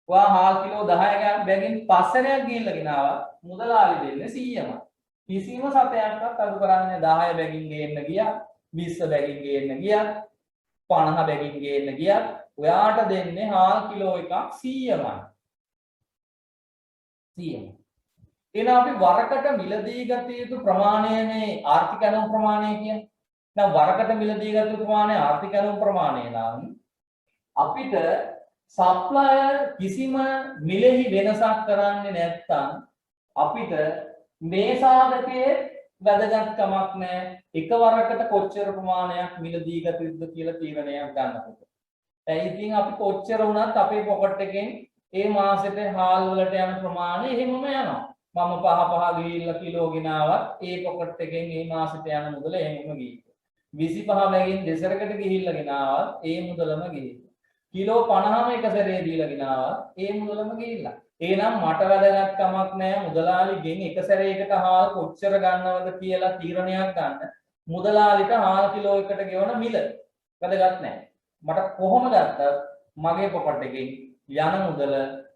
ඔයා හාල් කිලෝ 10 බැගින් පස්සරයක් ගිහිල්ලා ගෙනාවා. මුදලාලි දෙන්නේ 100ම. කිසිම සතයක්වත් අඩු කරන්නේ 10 බැගින් ගේන්න ගියා 20 බැගින් ගේන්න ගියා 50 බැගින් ගේන්න ගියා ඔයාට දෙන්නේ හාල් කිලෝ එකක් 100මයි 100ම. එහෙනම් අපි වරකට මිලදී ගත යුතු ප්‍රමාණය මේ ආර්ථික අනුව ප්‍රමාණය කියන්නේ. දැන් වරකට මිලදී ගත යුතු ප්‍රමාණය ආර්ථික අනුව ප්‍රමාණය නම් අපිට සප්ලයර් කිසිම මිලෙහි වෙනසක් කරන්නේ නැත්නම් අපිට මේ සාධකයේ වැදගත්කමක් නැහැ. එකවරකට කොච්චර ප්‍රමාණයක් මිලදී ගත යුතුද කියලා තීරණයක් ගන්නකොට. ඒ ඉතින් අපි කොච්චර වුණත් අපේ පොකට් එකෙන් ඒ මාසෙට හාල් වලට යන ප්‍රමාණය එහෙමම යනවා. මම පහ ගිහිල්ලා කිලෝ ගෙනාවත් ඒ පොකට් එකෙන් ඒ මාසෙට යන මුදල එහෙමම ගිහිල්ලා. 25 බැගින් දෙසරකට ගිහිල්ලා ගෙනාවත් ඒ මුදලම ගිහිල්ලා. කිලෝ 50ම එක සැරේ දීලා ගෙනාවත් ඒ මුදලම ගිහිල්ලා. එහෙනම් මට වැදගත්කමක් නැහැ මුදලාලිගෙන් එක සැරේකට හාල් කොච්චර ගන්නවද කියලා තීරණයක් ගන්න. මුදලාලිට හාල් කිලෝ එකකට ගෙවන මිල වැදගත් නැහැ. මට කොහොම ගත්තත් මගේ පොකට් එකෙන් යන මුදල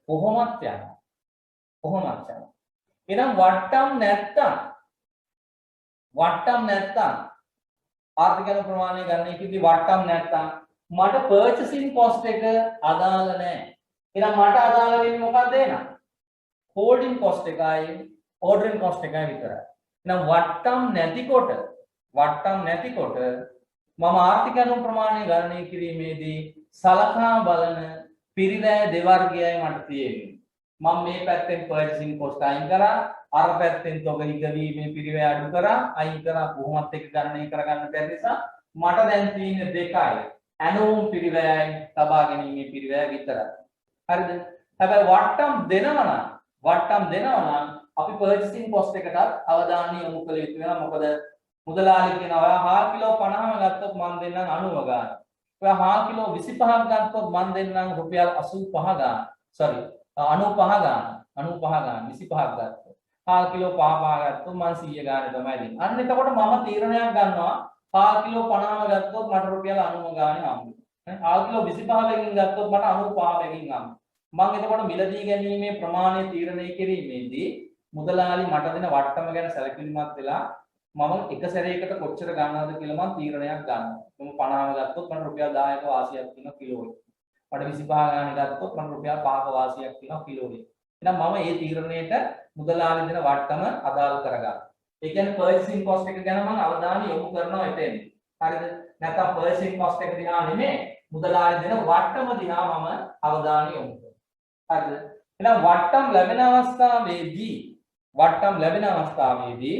කොහොමත් යනවා. කොහොමත් යනවා. එහෙනම් වට්ටම් නැත්තම් ආර්ථික අනුව ප්‍රමාණය ගන්න එකේදී වට්ටම් නැත්තම් මට purchasing cost එක අදාළ නැහැ. එහෙනම් මට අදාළ වෙන්නේ මොකක්ද එහෙනම්? holding cost එකයි ordering cost එකයි විතරයි. එහෙනම් වට්ටම් නැතිකොට මම ආර්ථික අනුව ප්‍රමාණය ගණනය කිරීමේදී සලකා බලන පිරිවැය දෙවර්ගයයි මට තියෙන්නේ. මම මේ පැත්තෙන් purchasing cost අයින් කරා, අර පැත්තෙන් තොග ඉගවීමේ පිරිවැය අඩු කරා, අයින් කරා කොහොමත් එක ගණනය කරගන්න බැරි නිසා මට දැන් තියෙන්නේ දෙකයි. ඇනෝම් පිරිවැයයි තබා ගැනීමේ පිරිවැය විතරයි. හරිද? හැබැයි වට්ටම් දෙනවා නම් අපි purchasing cost එකටත් අවධානය යොමු කළ යුතු වෙනවා. මොකද මුදලාලි කියනවා හාල් කිලෝ 50ම ගත්තොත් මම දෙන්නම් 90 ගාන. ඔයා හාල් කිලෝ 25ක් ගත්තොත් මම දෙන්නම් රුපියල් 85 ගාන. 95 ගාන. 25ක් ගත්තොත්. හාල් කිලෝ 5 ගත්තොත් මම 100 ගාන තමයි දෙන්නේ. අන්න එතකොට මම තීරණයක් ගන්නවා හාල් කිලෝ 50ම ගත්තොත් මට රුපියල් 90 ගානේ හම්බෙනවා. හාල් කිලෝ 25 බැගින් ගත්තොත් මට 95 බැගින් හම්බෙනවා. මම එතකොට මිලදී ගැනීමේ ප්‍රමාණය තීරණය කිරීමේදී මුදලාලි මට දෙන වට්ටම ගැන සැලකිලිමත් වෙලා මම එක සැරේකට කොච්චර ගන්නවද කියලා මම තීරණයක් ගන්නවා. මම 50ම ගත්තොත් මට රුපියල් 10ක වාසියක් තියෙනවා කිලෝ එක. මට 25 ගාන ගත්තොත් මට රුපියල් 5ක වාසියක් තියෙනවා කිලෝ එක. එහෙනම් මම මේ තීරණයට මුදලාලි දෙන වට්ටම අදාළ කරගන්නවා. ඒ කියන්නේ purchasing cost එක ගැන මම අවධානය යොමු කරනවා එතෙන්. හරිද? නැත්නම් purchasing cost එක දිහා නෙමෙයි මුදලාලි දෙන වට්ටම දිහා මම අවධානය යොමු කරනවා. හරිද? එහෙනම් වට්ටම් ලැබෙන අවස්ථාවේදී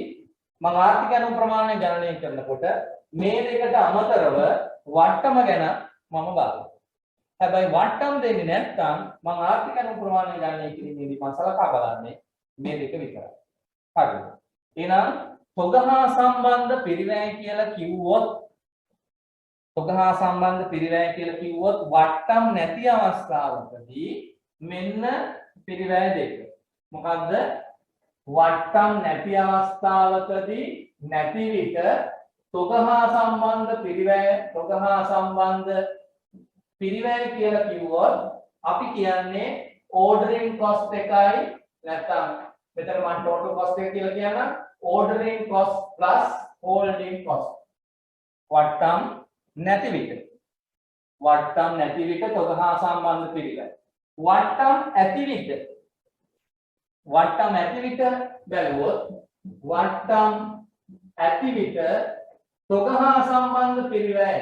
මම ආර්ථික අනුව ප්‍රමාණය ගණනය කරනකොට මේ දෙකට අමතරව වට්ටම ගැන මම බලනවා. හැබැයි වට්ටම් දෙන්නේ නැත්නම් මම ආර්ථික අනුව ප්‍රමාණය ගණනය කිරීමේදී මම සලකා බලන්නේ මේ දෙක විතරයි. හරිද? එහෙනම් තොග හා සම්බන්ධ පිරිවැය කියලා කිව්වොත් වට්ටම් නැති අවස්ථාවකදී මෙන්න පිරිවැය දෙක. මොකද්ද? වට්ටම් නැති අවස්ථාවකදී නැති විට තොග හා සම්බන්ධ පිරිවැය කියලා කිව්වොත් අපි කියන්නේ ordering cost එකයි නැත්නම් මෙතන මම total cost එක කියලා කියනවා ordering cost plus holding cost. වට්ටම් නැති විට තොග හා සම්බන්ධ පිරිවැය. වට්ටම් ඇති විට බැලුවොත් වට්ටම් ඇති විට තොග හා සම්බන්ධ පිරිවැය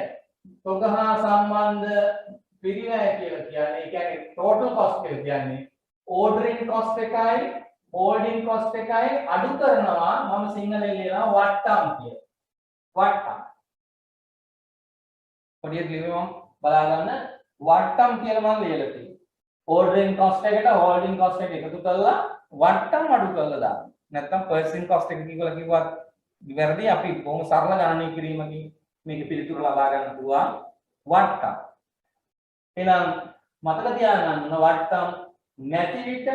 කියලා කියන්නේ ඒ කියන්නේ total cost කියලා කියන්නේ ordering cost එකයි holding cost එකයි අඩු කරනවා මම සිංහලෙන් ලියනවා වට්ටම් කියලා. වට්ටම් පොඩියට ලියුවම බලා ගන්න වට්ටම් කියලා මම ලියලා තියෙනවා. ordering cost එකට holding cost එක එකතු කරලා වට්ටම් අඩු කරලා දාන්න. නැත්නම් percent cost එක කියලා කිව්වත් වැරදි. අපි බොහොම සරල ගණනය කිරීමකින් මේක පිළිතුර ලබා ගන්න පුළුවන්. වට්ටම්. එහෙනම් මතක තියාගන්න වට්ටම් නැති විට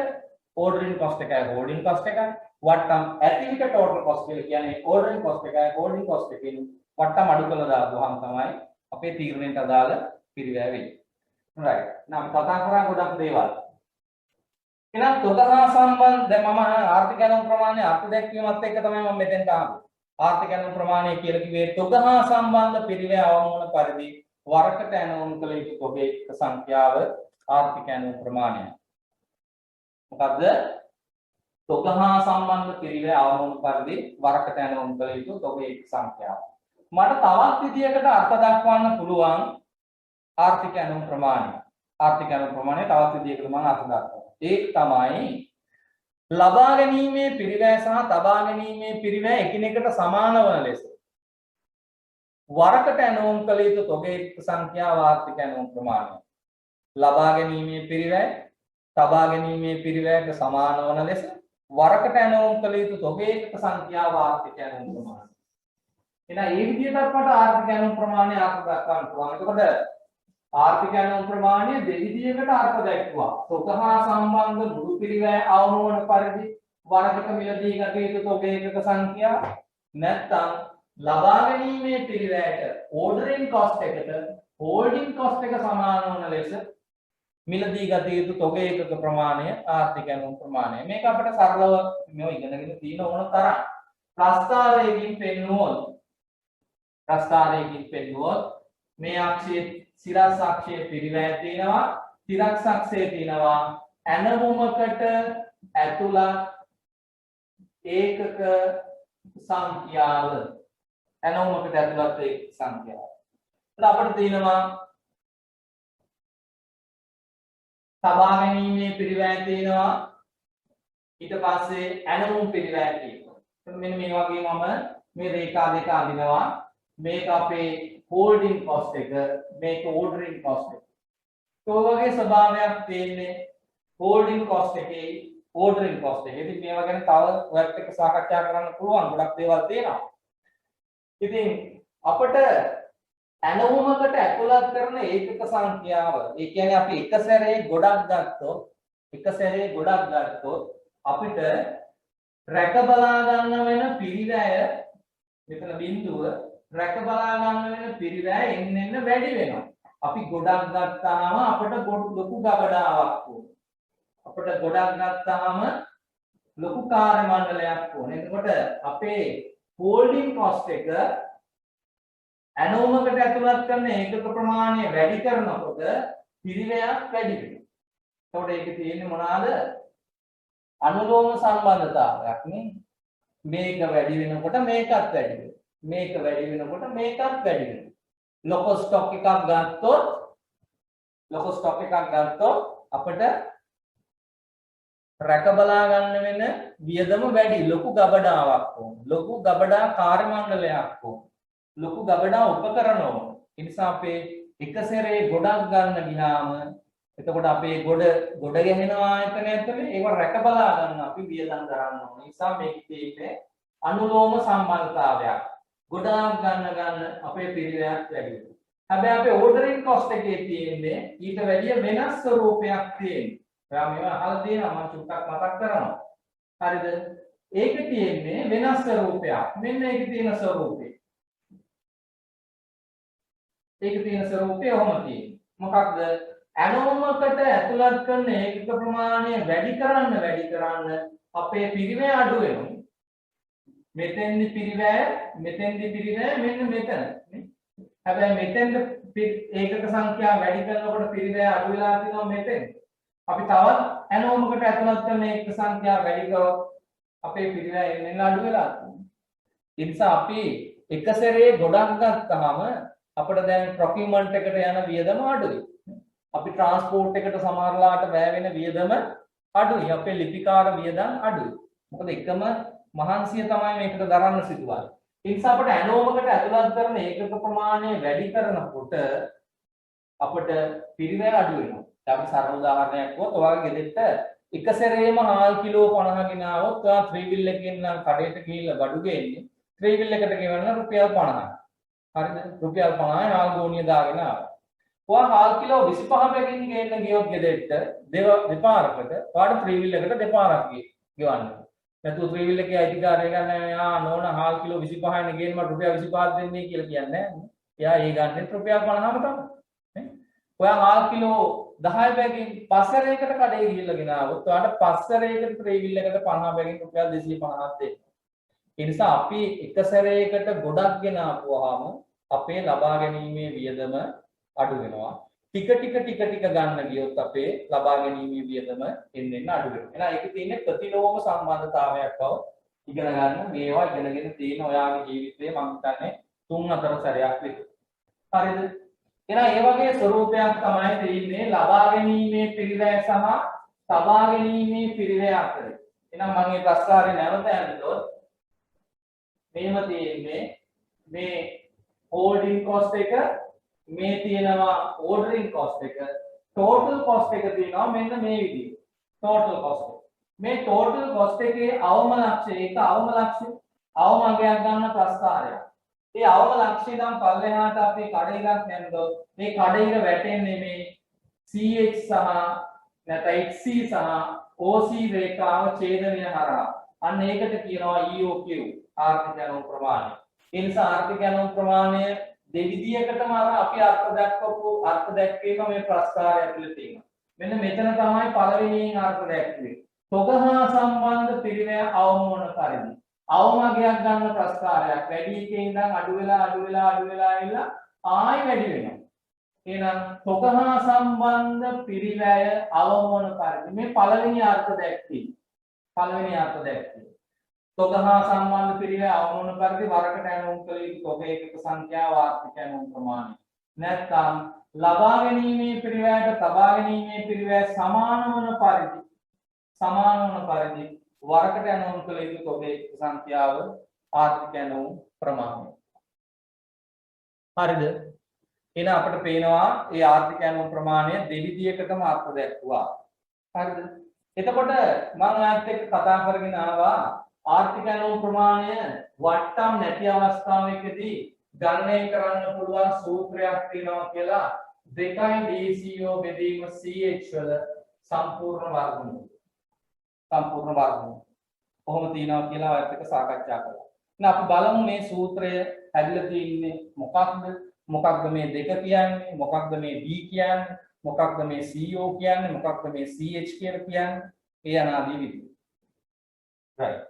ordering cost එකයි holding cost එකයි. වට්ටම් ඇති විට total cost කියලා කියන්නේ ordering cost එකයි holding cost එකකින් වට්ටම් අඩු කරලා දාපුවාම තමයි අපේ තීරණයට අදාළ පිරිවැය වෙන්නේ. right. නම් කතා කරා ගොඩක් දේවල්. එහෙනම් තොග හා සම්බන්ධ දැන් මම ආර්ථික ඇණවුම් ප්‍රමාණය අර්ථ දැක්වීමත් එක්ක තමයි මම මෙතෙන්ට ආවේ. ආර්ථික ඇණවුම් ප්‍රමාණය කියලා කිව්වේ තොග හා සම්බන්ධ පිරිවැය අවම වන පරිදි වරකට ඇණවුම් කළ යුතු තොගේ සංඛ්‍යාව ආර්ථික ඇණවුම් ප්‍රමාණය. මොකද්ද? තොග හා සම්බන්ධ පිරිවැය අවම වන පරිදි වරකට ඇණවුම් කළ යුතු තොගේ සංඛ්‍යාව. මට තවත් විදියකට අර්ථ දක්වන්න පුළුවන් ආර්ථික ඇණවුම් ප්‍රමාණය. ආර්ථික ඇණවුම් ප්‍රමාණය තවත් විදියකට මම අර්ථ දක්වනවා. ඒක තමයි ලබා ගැනීමේ පිරිවැය සහ තබා ගැනීමේ පිරිවැය එකිනෙකට සමාන වන ලෙස වරකට ඇණවුම් කළ යුතු තොගේ සංඛ්‍යාව ආර්ථික ඇණවුම් ප්‍රමාණය. ලබා ගැනීමේ පිරිවැය තබා ගැනීමේ පිරිවැයට සමාන වන ලෙස වරකට ඇණවුම් කළ යුතු තොගේ සංඛ්‍යාව ආර්ථික ඇණවුම් ප්‍රමාණය. එහෙනම් මේ විදිහට අපට ආර්ථික ඇණවුම් ප්‍රමාණය අර්ථ දක්වන්න පුළුවන්. එතකොට ආර්ථික ඇණවුම් ප්‍රමාණය දෙවිදියකට අර්ථ දැක්වුවා. තොග හා සම්බන්ධ මුළු පිරිවැය අවම වන පරිදි වරකට මිලදී ගත යුතු තොගේ එකක සංඛ්‍යාව නැත්නම් ලබා ගැනීමේ පිරිවැයට ordering cost එකට holding cost එක සමාන වන ලෙස මිලදී ගත යුතු තොගේ එකක ප්‍රමාණය ආර්ථික ඇණවුම් ප්‍රමාණය. මේක අපිට සරලව මේ ඉගෙනගෙන තියෙන ඕන තරම් ප්‍රස්තාරයකින් පෙන්නුවොත් මේ අක්ෂයේ සිරස් අක්ෂයේ පිරිවැය තියෙනවා, තිරස් අක්ෂයේ තියෙනවා ඇණවුමකට ඇතුළත් ඒකක සංඛ්‍යාව. ඇණවුමකට ඇතුළත් ඒකක සංඛ්‍යාව. එතකොට අපිට තියෙනවා තබා ගැනීමේ පිරිවැය තියෙනවා, ඊට පස්සේ ඇණවුම් පිරිවැය තියෙනවා. එතකොට මෙන්න මේ වගේ මම මේ රේඛා දෙක අඳිනවා. මේක අපේ holding cost එක, මේක ordering cost එක. ඒ වගේ ස්වභාවයක් තියෙන්නේ holding cost එකේ ordering cost එකේ. ඉතින් මේවා ගැන තව ඔයත් එක්ක සාකච්ඡා කරන්න පුළුවන් ගොඩක් දේවල් තියෙනවා. ඉතින් අපිට ඇණවුමකට ඇතුළත් කරන ඒකක සංඛ්‍යාව, ඒ කියන්නේ අපි එක සැරේ ගොඩක් ගත්තොත් අපිට රැක බලා ගන්න වෙන පිරිවැය මෙතන බිඳුව රැක බලා ගන්න වෙන පිරිවැය එන්න වැඩි වෙනවා. අපි ගොඩක් ගත්තාම අපිට ලොකු ගබඩාවක් ඕනේ. අපිට ගොඩක් ගත්තාම ලොකු කාර්ය මණ්ඩලයක් ඕනේ. එතකොට අපේ holding cost එක ඇණවුමකට ඇතුළත් කරන ඒකක ප්‍රමාණය වැඩි කරනකොට පිරිවැයක් වැඩි වෙනවා. එතකොට ඒකේ තියෙන්නේ මොනවාද? අනුලෝම සම්බන්ධතාවයක් නේ. මේක වැඩි වෙනකොට මේකත් වැඩි වෙනවා. මේක වැඩි වෙනකොට මේකත් වැඩි වෙනවා. ලොකෝ ස්ටොක් එකක් ගත්තොත් අපිට රැක බලා ගන්න වෙන වියදම වැඩි. ලොකු ගබඩාවක් ඕන. ලොකු ගබඩා කාර්ය මණ්ඩලයක් ඕන. ලොකු ගබඩා උපකරණ ඕන. ඒ නිසා අපේ එක සැරේ ගොඩක් ගන්න ගියාම එතකොට අපේ ගොඩ ගැහෙනවා ආයතන ඇතුලේ ඒව රැක බලා ගන්න අපි වියදම් දරන්න ඕන. ඒ නිසා මේකේ තියෙන්නේ අනුලෝම සම්බන්ධතාවයක්. ගොඩාක් ගන්න අපේ පිරිවැයක් වැඩි වෙනවා. හැබැයි අපේ ordering cost එකේ තියෙන්නේ ඊට වැඩිය වෙනස් ස්වරූපයක් තියෙනවා. ඔයා මේවා අහලා තියෙනවා මම චුට්ටක් මතක් කරනවා. හරිද? ඒකේ තියෙන්නේ වෙනස් ස්වරූපයක්. මෙන්න ඒකේ තියෙන ස්වරූපය. ඔහොම තියෙන්නේ. මොකක්ද ඇනෝමකට ඇතුළත් කරන ඒකක ප්‍රමාණය වැඩි කරන්න අපේ පිරිවැය අඩු වෙනවා. මෙතෙන්දි පිරිවැය මෙන්න මෙතන නේ. හැබැයි මෙතෙන්ද ඒකක සංඛ්‍යාව වැඩි කරනකොට පිරිවැය අඩු වෙලා තියෙනවා මෙතෙන්. අපි තවත් ඇනෝමකට ඇතුළත් කරන ඒකක සංඛ්‍යාව වැඩි කරොත් අපේ පිරිවැය එන්න අඩු වෙලා තියෙනවා. ඒ නිසා අපි එක සැරේ ගොඩක් ගත්තාම අපිට දැන් ප්‍රොකියුමන්ට් එකට යන වියදම අඩුයි. අපි ට්‍රාන්ස්පෝර්ට් එකට සමහරලාට වැය වෙන වියදම අඩුයි. අපේ ලිපිකාර වියදම් අඩුයි. මොකද එකම මහන්සිය තමයි මේකට දරන්න සිදුවන්නේ. ඒ නිසා අපිට ඇනෝමකට ඇතුළත් කරන ඒකක ප්‍රමාණය වැඩි කරනකොට අපිට පිරිවැය අඩු වෙනවා. අපි සරල උදාහරණයක් වුණොත් ඔයාගේ ගෙදරට එක සැරේම හාල් කිලෝ 50 ගෙන આવොත් ඔයා ත්‍රිවිල් එකකින් නම් කඩේට ගිහිල්ලා බඩු ගේන්නේ ත්‍රිවිල් එකට ගෙවන්න රුපියල් 50යි. හරිද? රුපියල් 50යි හාල් ගෝණිය දාගෙන ආවා. ඔයා හාල් කිලෝ 25 පැකින් ගේන්න ගියොත් ගෙදරට දෙපාරකට ඔයාට ත්‍රිවිල් එකට දෙපාරක් ගෙවන්න. නැතු ත්‍රිවිල් එකේ අයිතිකාරය ගන්න යා නෝන හාල් කිලෝ 25යිනේ ගේන්න මට රුපියල් 25ක් දෙන්නේ කියලා කියන්නේ නැහැ. එයා ඒ ගන්නෙ රුපියල් 50ම තමයි. නේ? ඔයා හාල් කිලෝ 10 පැකින් පස්සරයකට කඩේ ගිහිල්ලා ගෙනාවොත් ඔයාට පස්සරයකට ත්‍රිවිල් එකට 50 පැකින් රුපියල් 250ක් දෙන්න. ඒ නිසා අපි එක සැරයකට ගොඩක් ගෙනාවුවාම අපේ ලබා ගැනීමේ වියදම අඩු වෙනවා. ටික ටික ගන්න ගියොත් අපේ ලබා ගැනීමේ වියදම එන්න අඩු වෙනවා. එහෙනම් ඒකේ තියෙන ප්‍රතිලෝම සම්බන්ධතාවයක් බව ඉගෙන ගන්න. මේවා ඉගෙනගෙන තියෙන ඔයාගේ ජීවිතේ මම හිතන්නේ 3-4 සැරයක් විතර. හරිද? එහෙනම් ඒ වගේ ස්වරූපයක් තමයි තියෙන්නේ ලබා ගැනීමේ පිරිවැය සහ තබා ගැනීමේ පිරිවැය අතර. එහෙනම් මම මේ ප්‍රස්තාරේ නැවත යන්නදොත් මේව තියෙන්නේ මේ holding cost එක මේ තියෙනවා ordering cost එක total cost එක තියෙනවා මෙන්න මේ විදිහට total cost එක මේ total cost එකේ අවම ලක්ෂ්‍ය ඒක අවම ලක්ෂ්‍ය අවම අගයක් ගන්න ප්‍රස්තාරයක් ඒ අවම ලක්ෂ්‍ය නම් පල්ලෙහාට අපි කඩ එකක් යනකොට මේ කඩ එක වැටෙන්නේ මේ CH සහ නැත්නම් HC සහ OC රේඛාව ඡේදනය හරහා අන්න ඒකට කියනවා EOQ ආර්ථික ඇනෝම් ප්‍රමාණය. ඒ නිසා ආර්ථික ඇනෝම් ප්‍රමාණය දෙවිදියකටම අපි අර්ථ දැක්වීම මේ ප්‍රස්තාරය ඇතුලේ තියෙනවා. මෙන්න මෙතන තමයි පළවෙනියෙන් අර්ථ දැක්වේ. තොග හා සම්බන්ධ පිරිවැය අවම වන පරිදි. අවමගයක් ගන්න ප්‍රස්තාරයක් වැඩි එකේ ඉඳන් අඩු වෙලා ඇවිල්ලා ආයි වැඩි වෙනවා. එහෙනම් තොග හා සම්බන්ධ පිරිවැය අවම වන පරිදි මේ පළවෙනි අර්ථ දැක්වීම. තොග හා සම්බන්ධ පිරිවැය අවම වන පරිදි වරකට ඇනෝම් කළ යුතු තොග ඒකක සංඛ්‍යාව ආර්ථික ඇනෝම් ප්‍රමාණය. නැත්නම් ලබා ගැනීමේ පිරිවැයට තබා ගැනීමේ පිරිවැය සමාන වන පරිදි වරකට ඇනෝම් කළ යුතු තොග ඒකක සංඛ්‍යාව ආර්ථික ඇනෝම් ප්‍රමාණය. හරිද? එහෙනම් අපිට පේනවා මේ ආර්ථික ඇනෝම් ප්‍රමාණය දෙවිදියකටම අර්ථ දැක්වුවා. හරිද? එතකොට මම ඔයත් එක්ක කතා කරගෙන ආවා ආර්ථික ඇනෝම් ප්‍රමාණය වට්ටම් නැති අවස්ථාවකදී ගණනය කරන්න පුළුවන් සූත්‍රයක් තියෙනවා කියලා 2DCO බෙදීම CH වල සම්පූර්ණ වර්ගමූල. කොහොම තියෙනවා කියලා ඔයත් එක්ක සාකච්ඡා කරලා. එහෙනම් අපි බලමු මේ සූත්‍රය හැදිලා තියෙන්නේ මොකක්ද? මොකක්ද මේ දෙක කියන්නේ? මොකක්ද මේ D කියන්නේ? මොකක්ද මේ CO කියන්නේ? මොකක්ද මේ CH කියලා කියන්නේ? ඒ අනාදී විදිහ. right.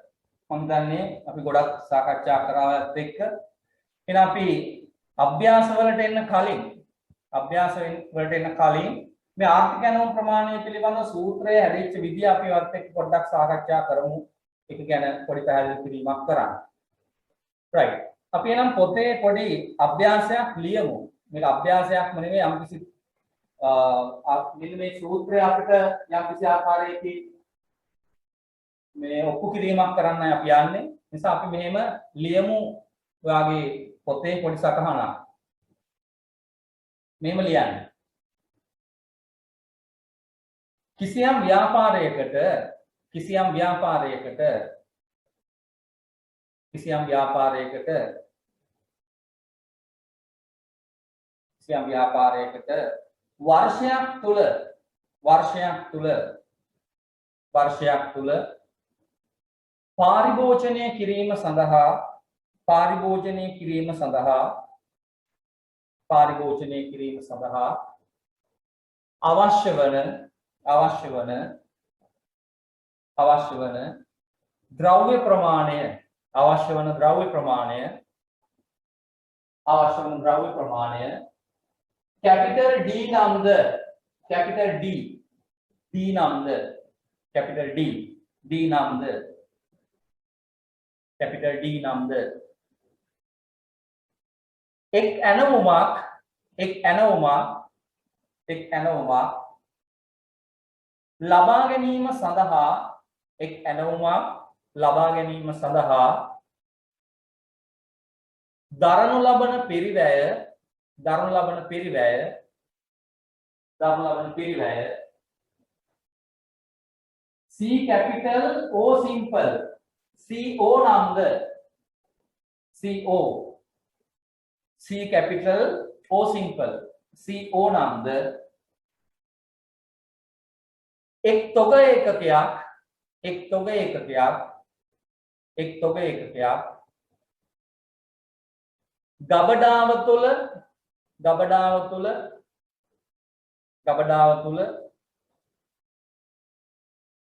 මම දන්නේ අපි ගොඩක් සාකච්ඡා කරාවත් එක්ක එහෙනම් අපි අභ්‍යාස වලට එන්න කලින් මේ ආර්ථික ඇනෝම් ප්‍රමාණය පිළිබඳ සූත්‍රය හැදිච්ච විදිය අපි වත් එක්ක පොඩ්ඩක් සාකච්ඡා කරමු. ඒක ගැන පොඩි පැහැදිලි කිරීමක් කරන්න. right. අපි එනම් පොතේ පොඩි අභ්‍යාසයක් ලියමු. මේක අභ්‍යාසයක්ම නෙවෙයි යම්කිසි මේ සූත්‍රය අපිට යම්කිසි ආකාරයකින් මේ ඔප්පු කිරීමක් කරන්නයි අපි යන්නේ. නිසා අපි මෙහෙම ලියමු ඔයාගේ පොතේ පොඩි සටහනක්. මෙහෙම ලියන්න. කිසියම් ව්‍යාපාරයකට වර්ෂයක් තුල පාරිභෝජනය කිරීම සඳහා අවශ්‍ය වන ද්‍රව්‍ය ප්‍රමාණය capital D නම්ද capital D නම්ද එක් ඇනවුමක් ලබා ගැනීම සඳහා දරනු ලබන පිරිවැය C capital O simple CO නම්ද C capital O simple CO නම්ද එක් තොග ඒකකයක් ගබඩාව තුල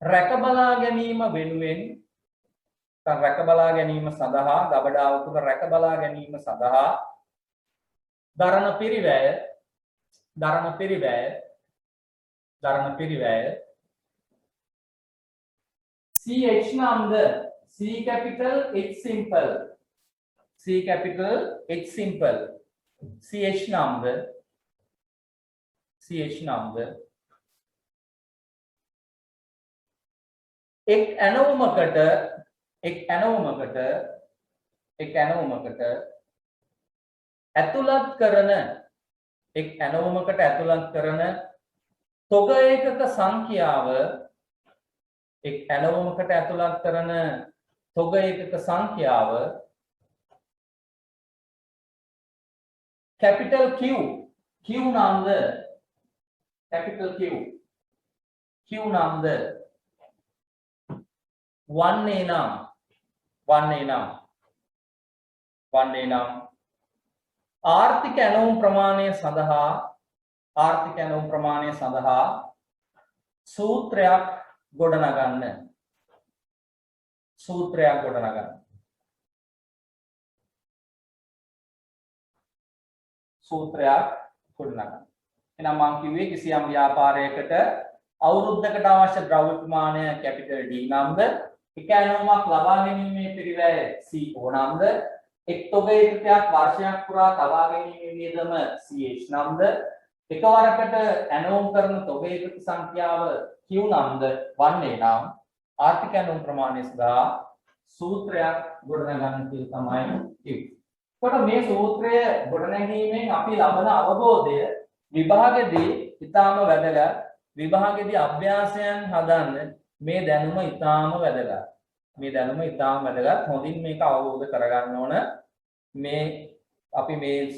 රැකබලා ගැනීම වෙනුවෙන් රැකබලා ගැනීම සඳහා දරන පිරිවැය CH නම්ද C capital H simple CH නම්ද එක් ඇනවුමකට ඇතුළත් කරන තොග ඒකක සංඛ්‍යාව capital Q නම්ද වන්නේ නම් ආර්ථික ඇනවුම් ප්‍රමාණය සඳහා සූත්‍රයක් ගොඩනගන්න එහෙනම් මම කිව්වේ කිසියම් ව්‍යාපාරයකට අවුරුද්දකට අවශ්‍ය ද්‍රව්‍ය ප්‍රමාණය capital D නම්ද එක ඇනවුමක් ලබා ගැනීමේ පිරිවැය CO නම්ද එක් තොග ඒකකයක් වර්ෂයක් පුරා තබා ගැනීමේ වියදම CH නම්ද එකවරකට ඇනවුම් කරන තොග ඒකක සංඛ්‍යාව Q නම්ද වන්නේ නම් ආර්ථික ඇනවුම් ප්‍රමාණය සඳහා සූත්‍රයක් ගොඩනගන්න කියලා තමයි කිව්වේ. එතකොට මේ සූත්‍රය ගොඩනැගීමෙන් අපි ලබන අවබෝධය විභාගෙදී ඊටාම වැදගත්. විභාගෙදී අභ්‍යාසයන් හදන්න මේ දැනුම ඊටාම වැදගත්. හොඳින් මේක අවබෝධ කරගන්න ඕන. මේ අපි මේ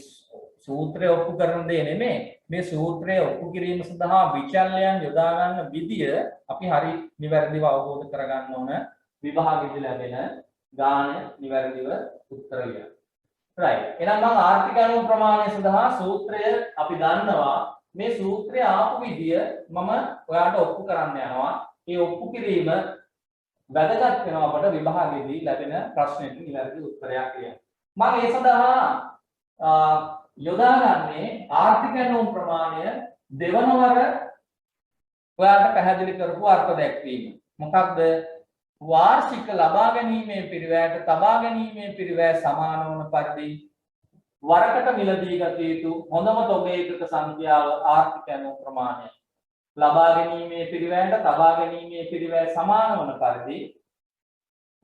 සූත්‍රය ඔප්පු කරන දේ නෙමෙයි. මේ සූත්‍රය ඔප්පු කිරීම සඳහා විචල්යන් යොදා ගන්න විදිය අපි හරි නිවැරදිව අවබෝධ කරගන්න ඕන. විභාගෙදී ලැබෙන ගාන නිවැරදිව උත්තර ලියන්න. right. එහෙනම් මම ආර්ථික ඇනවුම් ප්‍රමාණය සඳහා සූත්‍රය අපි දන්නවා. මේ සූත්‍රය ආපු විදිය මම ඔයාලට ඔප්පු කරන්න යනවා. මේ ඔප්පු කිරීම වැදගත් වෙනවා අපට විභාගෙදී ලැබෙන ප්‍රශ්නෙට නිවැරදි උත්තරයක් කියන්න. මම ඒ සඳහා යොදාගන්නේ ආර්ථික ඇනවුම් ප්‍රමාණය දෙවනවර ඔයාලට පැහැදිලි කරපු අර්ථ දැක්වීම. මොකක්ද? වාර්ෂික ලබා ගැනීමේ පිරිවැයට තබා ගැනීමේ පිරිවැය සමාන වන පරිදි වරකට මිලදී ගත යුතු හොඳම තොග ඒකක සංඛ්‍යාව ආර්ථික ඇනවුම් ප්‍රමාණය. ලබා ගැනීමේ පිරිවැයට තබා ගැනීමේ පිරිවැය සමාන වන පරිදි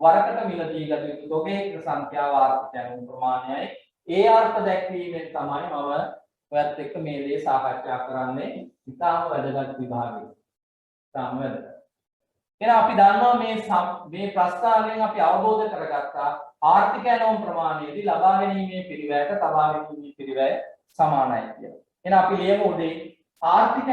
වරකට මිලදී ගත යුතු තොග ඒකක සංඛ්‍යාව ආර්ථික ඇනවුම් ප්‍රමාණයයි. ඒ අර්ථ දැක්වීමෙන් තමයි මම ඔයත් එක්ක මේ දේ සාකච්ඡා කරන්නේ. ඉතාම වැදගත් විභාගයක්. ඉතාම වැදගත්. එහෙනම් අපි දන්නවා මේ ප්‍රස්තාවයෙන් අපි අවබෝධ කරගත්තා ආර්ථික ඇනවුම් ප්‍රමාණයේදී ලබා ගැනීමේ පිරිවැයට තබා ගැනීමේ පිරිවැය සමානයි කියලා. එහෙනම් අපි ලියමු උදේ ආර්ථික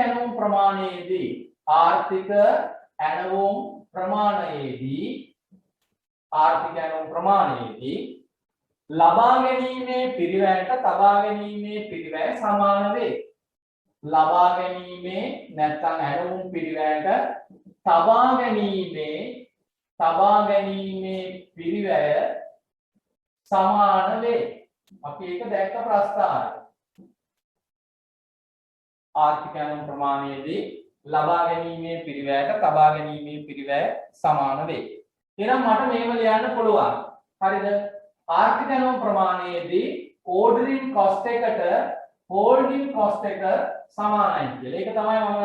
ඇනවුම් ප්‍රමාණයේදී ලබා ගැනීමේ පිරිවැයට තබා ගැනීමේ පිරිවැය සමාන වේ. ලබා ගැනීමේ නැත්නම් ඇලුම් පිරිවැයට තබා ගැනීමේ පිරිවැය සමාන වේ. අපි ඒක දැක්ක ප්‍රස්තාරය. ආර්ථික ඇලුම් ප්‍රමාණයේදී ලබා ගැනීමේ පිරිවැයට තබා ගැනීමේ පිරිවැය සමාන වේ. එහෙනම් මට මේව ලියන්න පුළුවන්. හරිද? ආර්ථික ඇලුම් ප්‍රමාණයේදී ordering cost එකට holding cost එක සමානයි කියලා. ඒක තමයි මම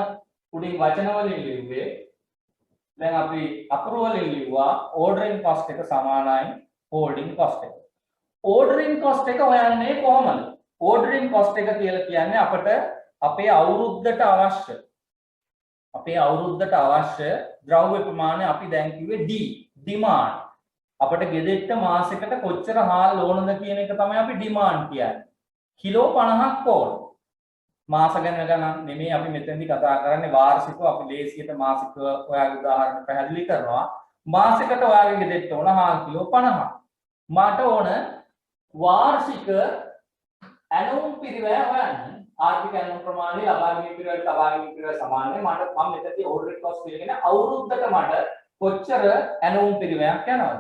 උඩින් වචන වලින් ලිව්වේ. දැන් අපි අකුරු වලින් ලිව්වා ordering cost එක සමානයි holding cost එක. ordering cost එක හොයන්නේ කොහොමද? ordering cost එක කියලා කියන්නේ අපිට අපේ අවුරුද්දට අවශ්‍ය ද්‍රව්‍ය ප්‍රමාණය අපි දැන් කිව්වේ D demand. අපිට ගෙදෙට්ට මාසෙකට කොච්චර හාල් ඕනද කියන එක තමයි අපි demand කියන්නේ. කිලෝ 50ක් ඕන. මාස ගණන් නෙමෙයි අපි මෙතනදී කතා කරන්නේ වාර්ෂිකව. අපි ලේසියට මාසිකව ඔයාගේ උදාහරණ පැහැදිලි කරනවා. මාසෙකට ඔයාගේ ගෙදෙට්ට ඕන හාල් කිලෝ 50ක්. මට ඕන වාර්ෂික ඇලුම් පිරිවැය හොයන්න. ආර්ථික ඇලුම් ප්‍රමාණය ලබා ගැනීම පිරිවැය තබා ගැනීම පිරිවැය සමානයි. මම මෙතනදී ordering cost පිළිගෙන අවුරුද්දට මට කොච්චර ඇලුම් පිරිවැයක් යනවද?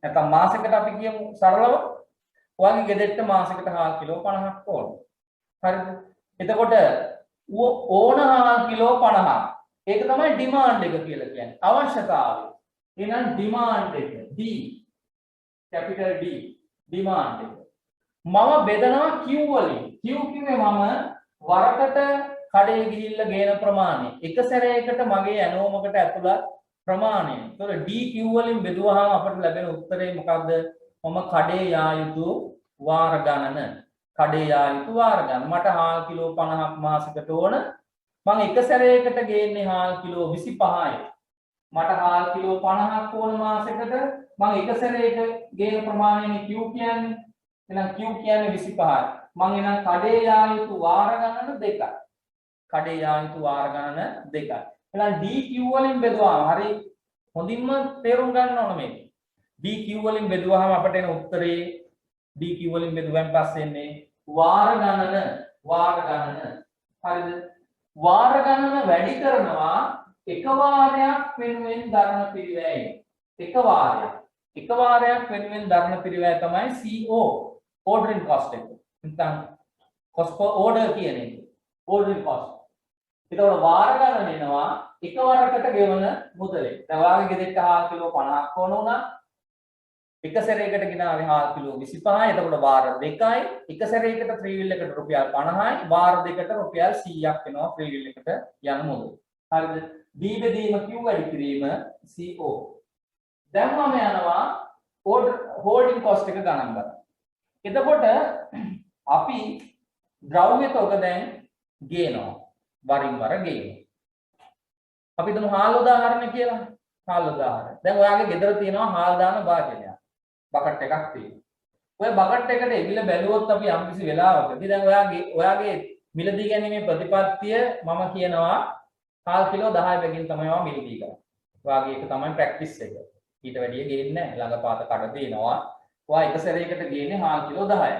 නැත්නම් මාසෙකට අපි කියමු සරලව ඔයාගේ ගෙදෙට්ට මාසෙකට හාල් කිලෝ 50ක් ඕන. හරිද? එතකොට ඕන හාල් කිලෝ 50ක්. ඒක තමයි ඩිමාන්ඩ් එක කියලා කියන්නේ. අවශ්‍යතාවය. එහෙනම් ඩිමාන්ඩ් එක D capital D ඩිමාන්ඩ් එක. මම බෙදනවා Q වලින්. Q කිව්වේ මම වරකට කඩේ ගිහිල්ලා ගේන ප්‍රමාණය. එක සැරයකට මගේ ඇනෝමකට ඇතුළත් ප්‍රමාණය. ඒතකොට DQ වලින් බෙදුවාම අපිට ලැබෙන උත්තරේ මොකක්ද? මම කඩේ යා යුතු වාර ගණන. මට හාල් කිලෝ 50ක් මාසෙකට ඕන. මම එක සැරයකට ගේන්නේ හාල් කිලෝ 25යි. මට හාල් කිලෝ 50ක් ඕන මාසෙකට. මම එක සැරයක ගේන ප්‍රමාණයනේ Q කියන්නේ. එහෙනම් Q කියන්නේ 25යි. මම එහෙනම් කඩේ යා යුතු වාර ගණන දෙකයි. එහෙනම් DQ වලින් බෙදුවාම හරි හොඳින්ම තේරුම් ගන්න ඕන මේක. DQ වලින් බෙදුවාම අපට එන උත්තරේ DQ වලින් බෙදුවෙන් පස්සේ එන්නේ වාර ගණන. හරිද? වාර ගණන වැඩි කරනවා එක වාරයක් වෙනුවෙන් දරන පිරිවැයයි. එක වාරයක් වෙනුවෙන් දරන පිරිවැය තමයි CO ordering cost එක. නැත්නම් cost per order කියන එක. ordering cost. ඒතකොට වාර ගණන එනවා එක වරකට ගෙවන මුදලේ. දැන් ඔයාගේ ගෙදරට හාල් කිලෝ 50ක් ඕන වුණා. එක සැරයකට ගෙනාවේ හාල් කිලෝ 25යි. එතකොට වාර දෙකයි. එක සැරයකට ෆ්‍රී විල් එකට රුපියල් 50යි. වාර දෙකට රුපියල් 100ක් වෙනවා ෆ්‍රී විල් එකට යන මුදල. හරිද? D බෙදීම Q වැඩි කිරීම CO. දැන් මම යනවා holding cost එක ගණන් ගන්න. එතකොට අපි ද්‍රව්‍ය තොග දැන් ගේනවා. වරින් වර ගේනවා. අපි දුන්නු හාල් උදාහරණ කියලා. දැන් ඔයාගේ ගෙදර තියෙනවා හාල් දාන වාදනයක්. බකට් එකක් තියෙනවා. ඔය බකට් එකට එවිල බැලුවොත් අපි යම්කිසි වෙලාවකදී දැන් ඔයාගේ මිලදී ගැනීමේ ප්‍රතිපත්තිය මම කියනවා හාල් කිලෝ 10 බැගින් තමයි මම මිලදී කරන්නේ. ඔයාගේ එක තමයි ප්‍රැක්ටිස් එක. ඊට වැඩිය ගේන්නේ නැහැ. ළඟපාත කඩ දෙනවා. ඔයා එක සැරයකට ගේන්නේ හාල් කිලෝ 10යි.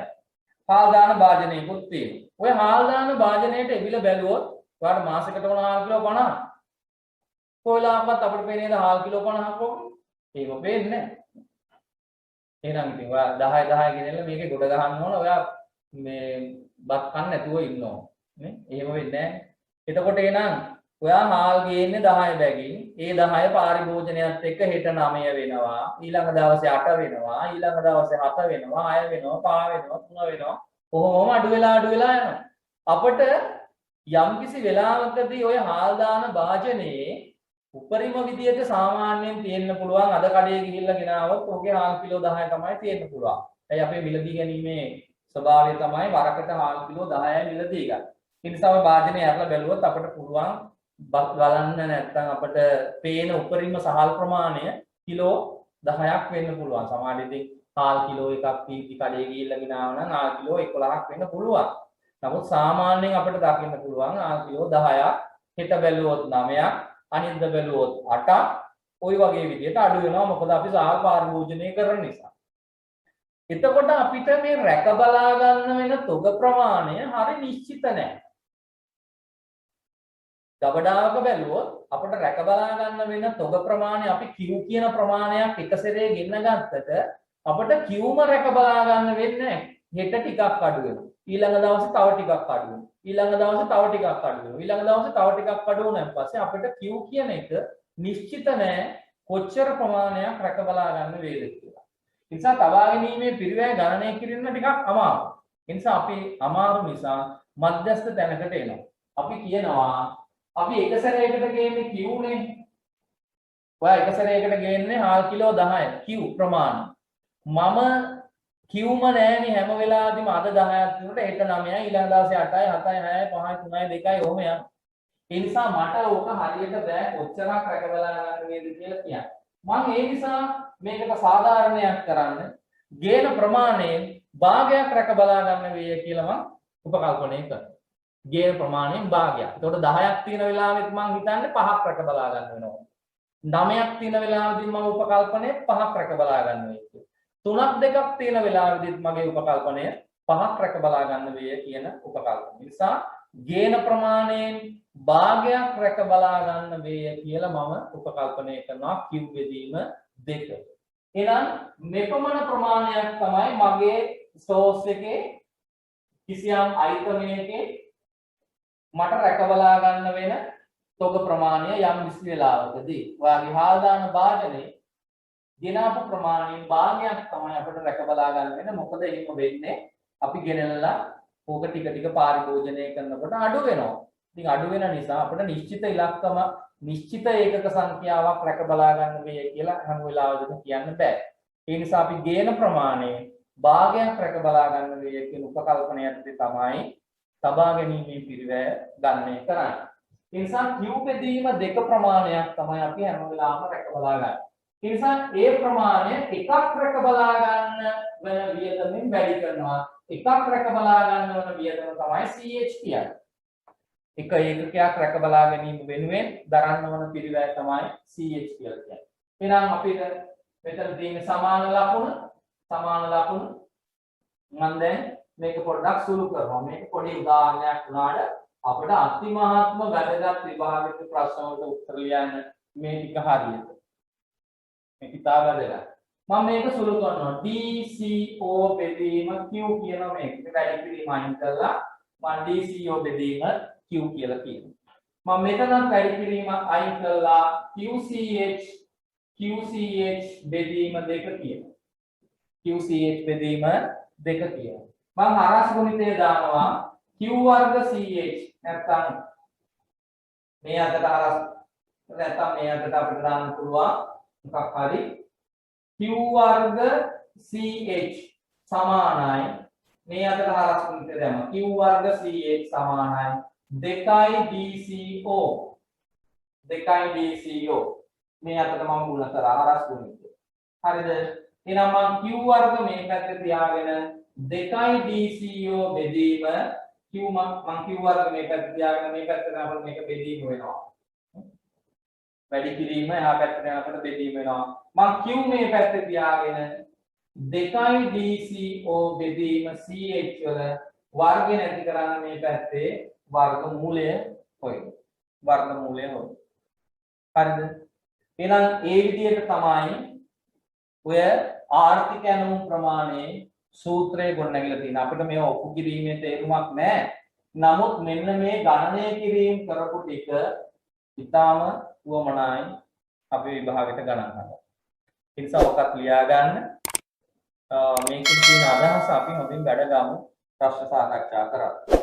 හාල් දාන වාදනයකුත් තියෙනවා. ඔය හාල් දාන වාදනයට එවිල බැලුවොත් ඔයාට මාසෙකට ඕන හාල් කිලෝ 50ක්. කොයිලාමත් අපිට පේන්නේ හාල් කිලෝ 50ක් වගේ. ඒක පේන්නේ නැහැ. එහෙනම් ඉතින් ඔයා 10 ගෙනල්ලා මේකේ ගොඩ ගහන්න ඕන. ඔයා මේ බත් කන්න නැතුව ඉන්න ඕන. නේ? එහෙම වෙන්නේ නැහැ. එතකොට එහෙනම් ඔයා හාල් ගේන්නේ 10 බැගින්. ඒ 10 පාරිභෝජනයත් එක්ක හෙට 9 වෙනවා. ඊළඟ දවසේ 8 වෙනවා. ඊළඟ දවසේ 7 වෙනවා. 6 වෙනවා. 5 වෙනවා. 3 වෙනවා. කොහොමම අඩු වෙලා යනවා. අපිට යම්කිසි වෙලාවකදී ඔය හාල් දාන වාජනේ උපරිම විදියට සාමාන්‍යයෙන් තියෙන්න පුළුවන් අද කඩේ ගිහිල්ලා ගෙනාවොත් ඔගේ හාල් කිලෝ 10 තමයි තියෙන්න පුළුවන්. ඒ අපේ මිලදී ගැනීමේ ස්වභාවය තමයි වරකට හාල් කිලෝ 10යි මිලදී ගන්න. ඒ නිසා ඔය වාජනේ අරලා බැලුවොත් අපිට පුළුවන් බලන්න නැත්නම් අපිට පේන උපරිම සහල් ප්‍රමාණය කිලෝ 10ක් වෙන්න පුළුවන්. සමහරවිට හාල් කිලෝ එකක් පීටි කඩේ ගිහිල්ලා ගෙනාව නම් හාල් කිලෝ 11ක් වෙන්න පුළුවන්. නමුත් සාමාන්‍යයෙන් අපිට දකින්න පුළුවන් හාල් කිලෝ 10ක් හෙට බැලුවොත් 9ක් අනිද්දා බැලුවොත් 8ක් ওই වගේ විදිහට අඩු වෙනවා. මොකද අපි සාහල් පාරිභෝජනය කරන නිසා. එතකොට අපිට මේ රැක බලා ගන්න වෙන තොග ප්‍රමාණය හරි නිශ්චිත නැහැ. ගබඩාවක බැලුවොත් අපිට රැක බලා ගන්න වෙන තොග ප්‍රමාණය අපි Q කියන ප්‍රමාණයක් එක සැරේ ගෙන්න ගත්තට අපිට Qම රැක බලා ගන්න වෙන්නේ හෙට ටිකක් අඩු වෙනවා. ඊළඟ දවසේ තව ටිකක් අඩු වෙනවා. ඊළඟ දවසේ තව ටිකක් අඩු වෙනවා. ඊළඟ දවසේ තව ටිකක් අඩු වුණාන් පස්සේ අපිට Q කියන එක නිශ්චිත නෑ කොච්චර ප්‍රමාණයක් රැක බලා ගන්න වේද කියලා. ඒ නිසා තබා ගැනීමේ පිරිවැය ගණනය කිරීම ටිකක් අමාරුයි. ඒ නිසා අපි අමාරු නිසා මධ්‍යස්ථ තැනකට එනවා. අපි කියනවා අපි එක සැරයකට ගේන්නේ Q නේ. ඔයා එක සැරයකට ගේන්නේ හාල් කිලෝ 10 Q ප්‍රමාණය. මම Qම නෑනේ හැම වෙලාවෙදිම අද 10ක් දිනට හෙට 9යි ඊළඟ දවසේ 8යි 7යි 6යි 5යි 3යි 2යි ඔහොම යනවා. ඒ නිසා මට ඕක හරියට බෑ කොච්චරක් රැක බලා ගන්න වේද කියලා කියන්න. මම ඒ නිසා මේකට සාධාරණයක් කරන්න ගේන ප්‍රමාණයෙන් භාගයක් රැක බලා ගන්න වේය කියලා මම උපකල්පනය කරනවා. ගේන ප්‍රමාණයෙන් භාගයක්. එතකොට 10ක් තියෙන වෙලාවෙත් මම හිතන්නේ 5ක් රැක බලා ගන්න වෙනවා. 9ක් තියෙන වෙලාවෙදී මම උපකල්පනය 5ක් රැක බලා ගන්න වෙයි කියලා. 3ක් 2ක් තියෙන වෙලාවෙදිත් මගේ උපකල්පනය 5ක් රැක බලා ගන්න වේය කියන උපකල්පනය. නිසා ගේන ප්‍රමාණයෙන් භාගයක් රැක බලා ගන්න වේය කියලා මම උපකල්පනය කරනවා Q බෙදීම 2. එහෙනම් මෙපමණ ප්‍රමාණයක් තමයි මගේ ස්ටෝර්ස් එකේ කිසියම් අයිටම් එකේ මට රැක බලා ගන්න වෙන තොග ප්‍රමාණය යම් කිසි වෙලාවකදී. ඔයාගේ හාල් දාන භාජනයේ ගෙනාපු ප්‍රමාණයෙන් භාගයක් තමයි අපිට රැක බලා ගන්න වෙන. මොකද එහෙම වෙන්නේ අපි ගෙනල්ලා ඕක ටික ටික පරිභෝජනය කරනකොට අඩු වෙනවා. ඉතින් අඩු වෙන නිසා අපිට නිශ්චිත ඉලක්කම නිශ්චිත ඒකක සංඛ්‍යාවක් රැක බලා ගන්න වෙයි කියලා හැම වෙලාවෙදිම කියන්න බෑ. ඒ නිසා අපි ගේන ප්‍රමාණය භාගයක් රැක බලා ගන්න වෙයි කියන උපකල්පනයට තමයි තබා ගැනීමේ පිරිවැය ගණනය කරන්නේ. ඒ නිසා Q බෙදීම 2 ප්‍රමාණයක් තමයි අපි හැම වෙලාවම රැක බලා ගන්න. ඒ නිසා ඒ ප්‍රමාණය එකක් රැක බලා ගන්න වෙන වියදමෙන් වැඩි කරනවා. එකක් රැක බලා ගන්න වෙන වියදම තමයි CH කියන්නේ. එක ඒකකයක් රැක බලා ගැනීම වෙනුවෙන් දරන්න වන පිරිවැය තමයි CH කියලා කියන්නේ. එහෙනම් අපිට මෙතන තියෙන සමාන ලකුණ මම දැන් මේක පොඩ්ඩක් සුළු කරනවා. මේක පොඩි උදාහරණයක් වුණාට අපිට අතිමහත්ම වැදගත් විභාගික ප්‍රශ්න වලට උත්තර ලියන්න මේ ටික හරියට. මේක ඉතා වැදගත්. මම මේක සුළු කරනවා. DCO බෙදීම Q කියන මේක. වැඩි කිරීම අයින් කරලා මම DCO බෙදීම Q කියලා කියනවා. මම මෙතනත් වැඩි කිරීම අයින් කරලා QCH බෙදීම 2 කියනවා. QCH බෙදීම 2 කියනවා. මම හරස් ගුණිතය දානවා Q වර්ග CH නැත්නම් මේ අතට හරස් නැත්නම් මේ අතට අපිට දාන්න පුළුවන් මොකක් හරි Q වර්ග CH සමානයි මේ අතට හරස් ගුණිතය දැම්ම Q වර්ග CH සමානයි 2DCO මේ අතට මම ගුණ කරා හරස් ගුණිතය. හරිද? එහෙනම් මම Q වර්ග මේ පැත්තේ තියාගෙන 2DCO බෙදීම Q මම Q වර්ග මේ පැත්තේ තියාගෙන මේ පැත්තට අපිට මේක බෙදීම වෙනවා. වැඩි කිරීම එහා පැත්තට යනකොට බෙදීම වෙනවා. මම Q මේ පැත්තේ තියාගෙන 2DCO බෙදීම CH වල වර්ගය නැති කරන්න මේ පැත්තේ වර්ගමූලය හොයනවා. හරිද? එහෙනම් ඒ විදිහට තමයි ඔය ආර්ථික ඇණවුම් ප්‍රමාණයේ සූත්‍රය ගොඩනැගිලා තියෙනවා. අපිට මේවා ඔප්පු කිරීමේ තේරුමක් නැහැ. නමුත් මෙන්න මේ ගණනය කිරීම කරපු ටික ඉතාම වමනයි අපේ විභාගෙට ගණන් ගන්න. ඒ නිසා ඔකත් ලියා ගන්න. මේකේ තියෙන අදහස අපි හොඳින් වැඩ ගමු ප්‍රශ්න සාකච්ඡා කරමු.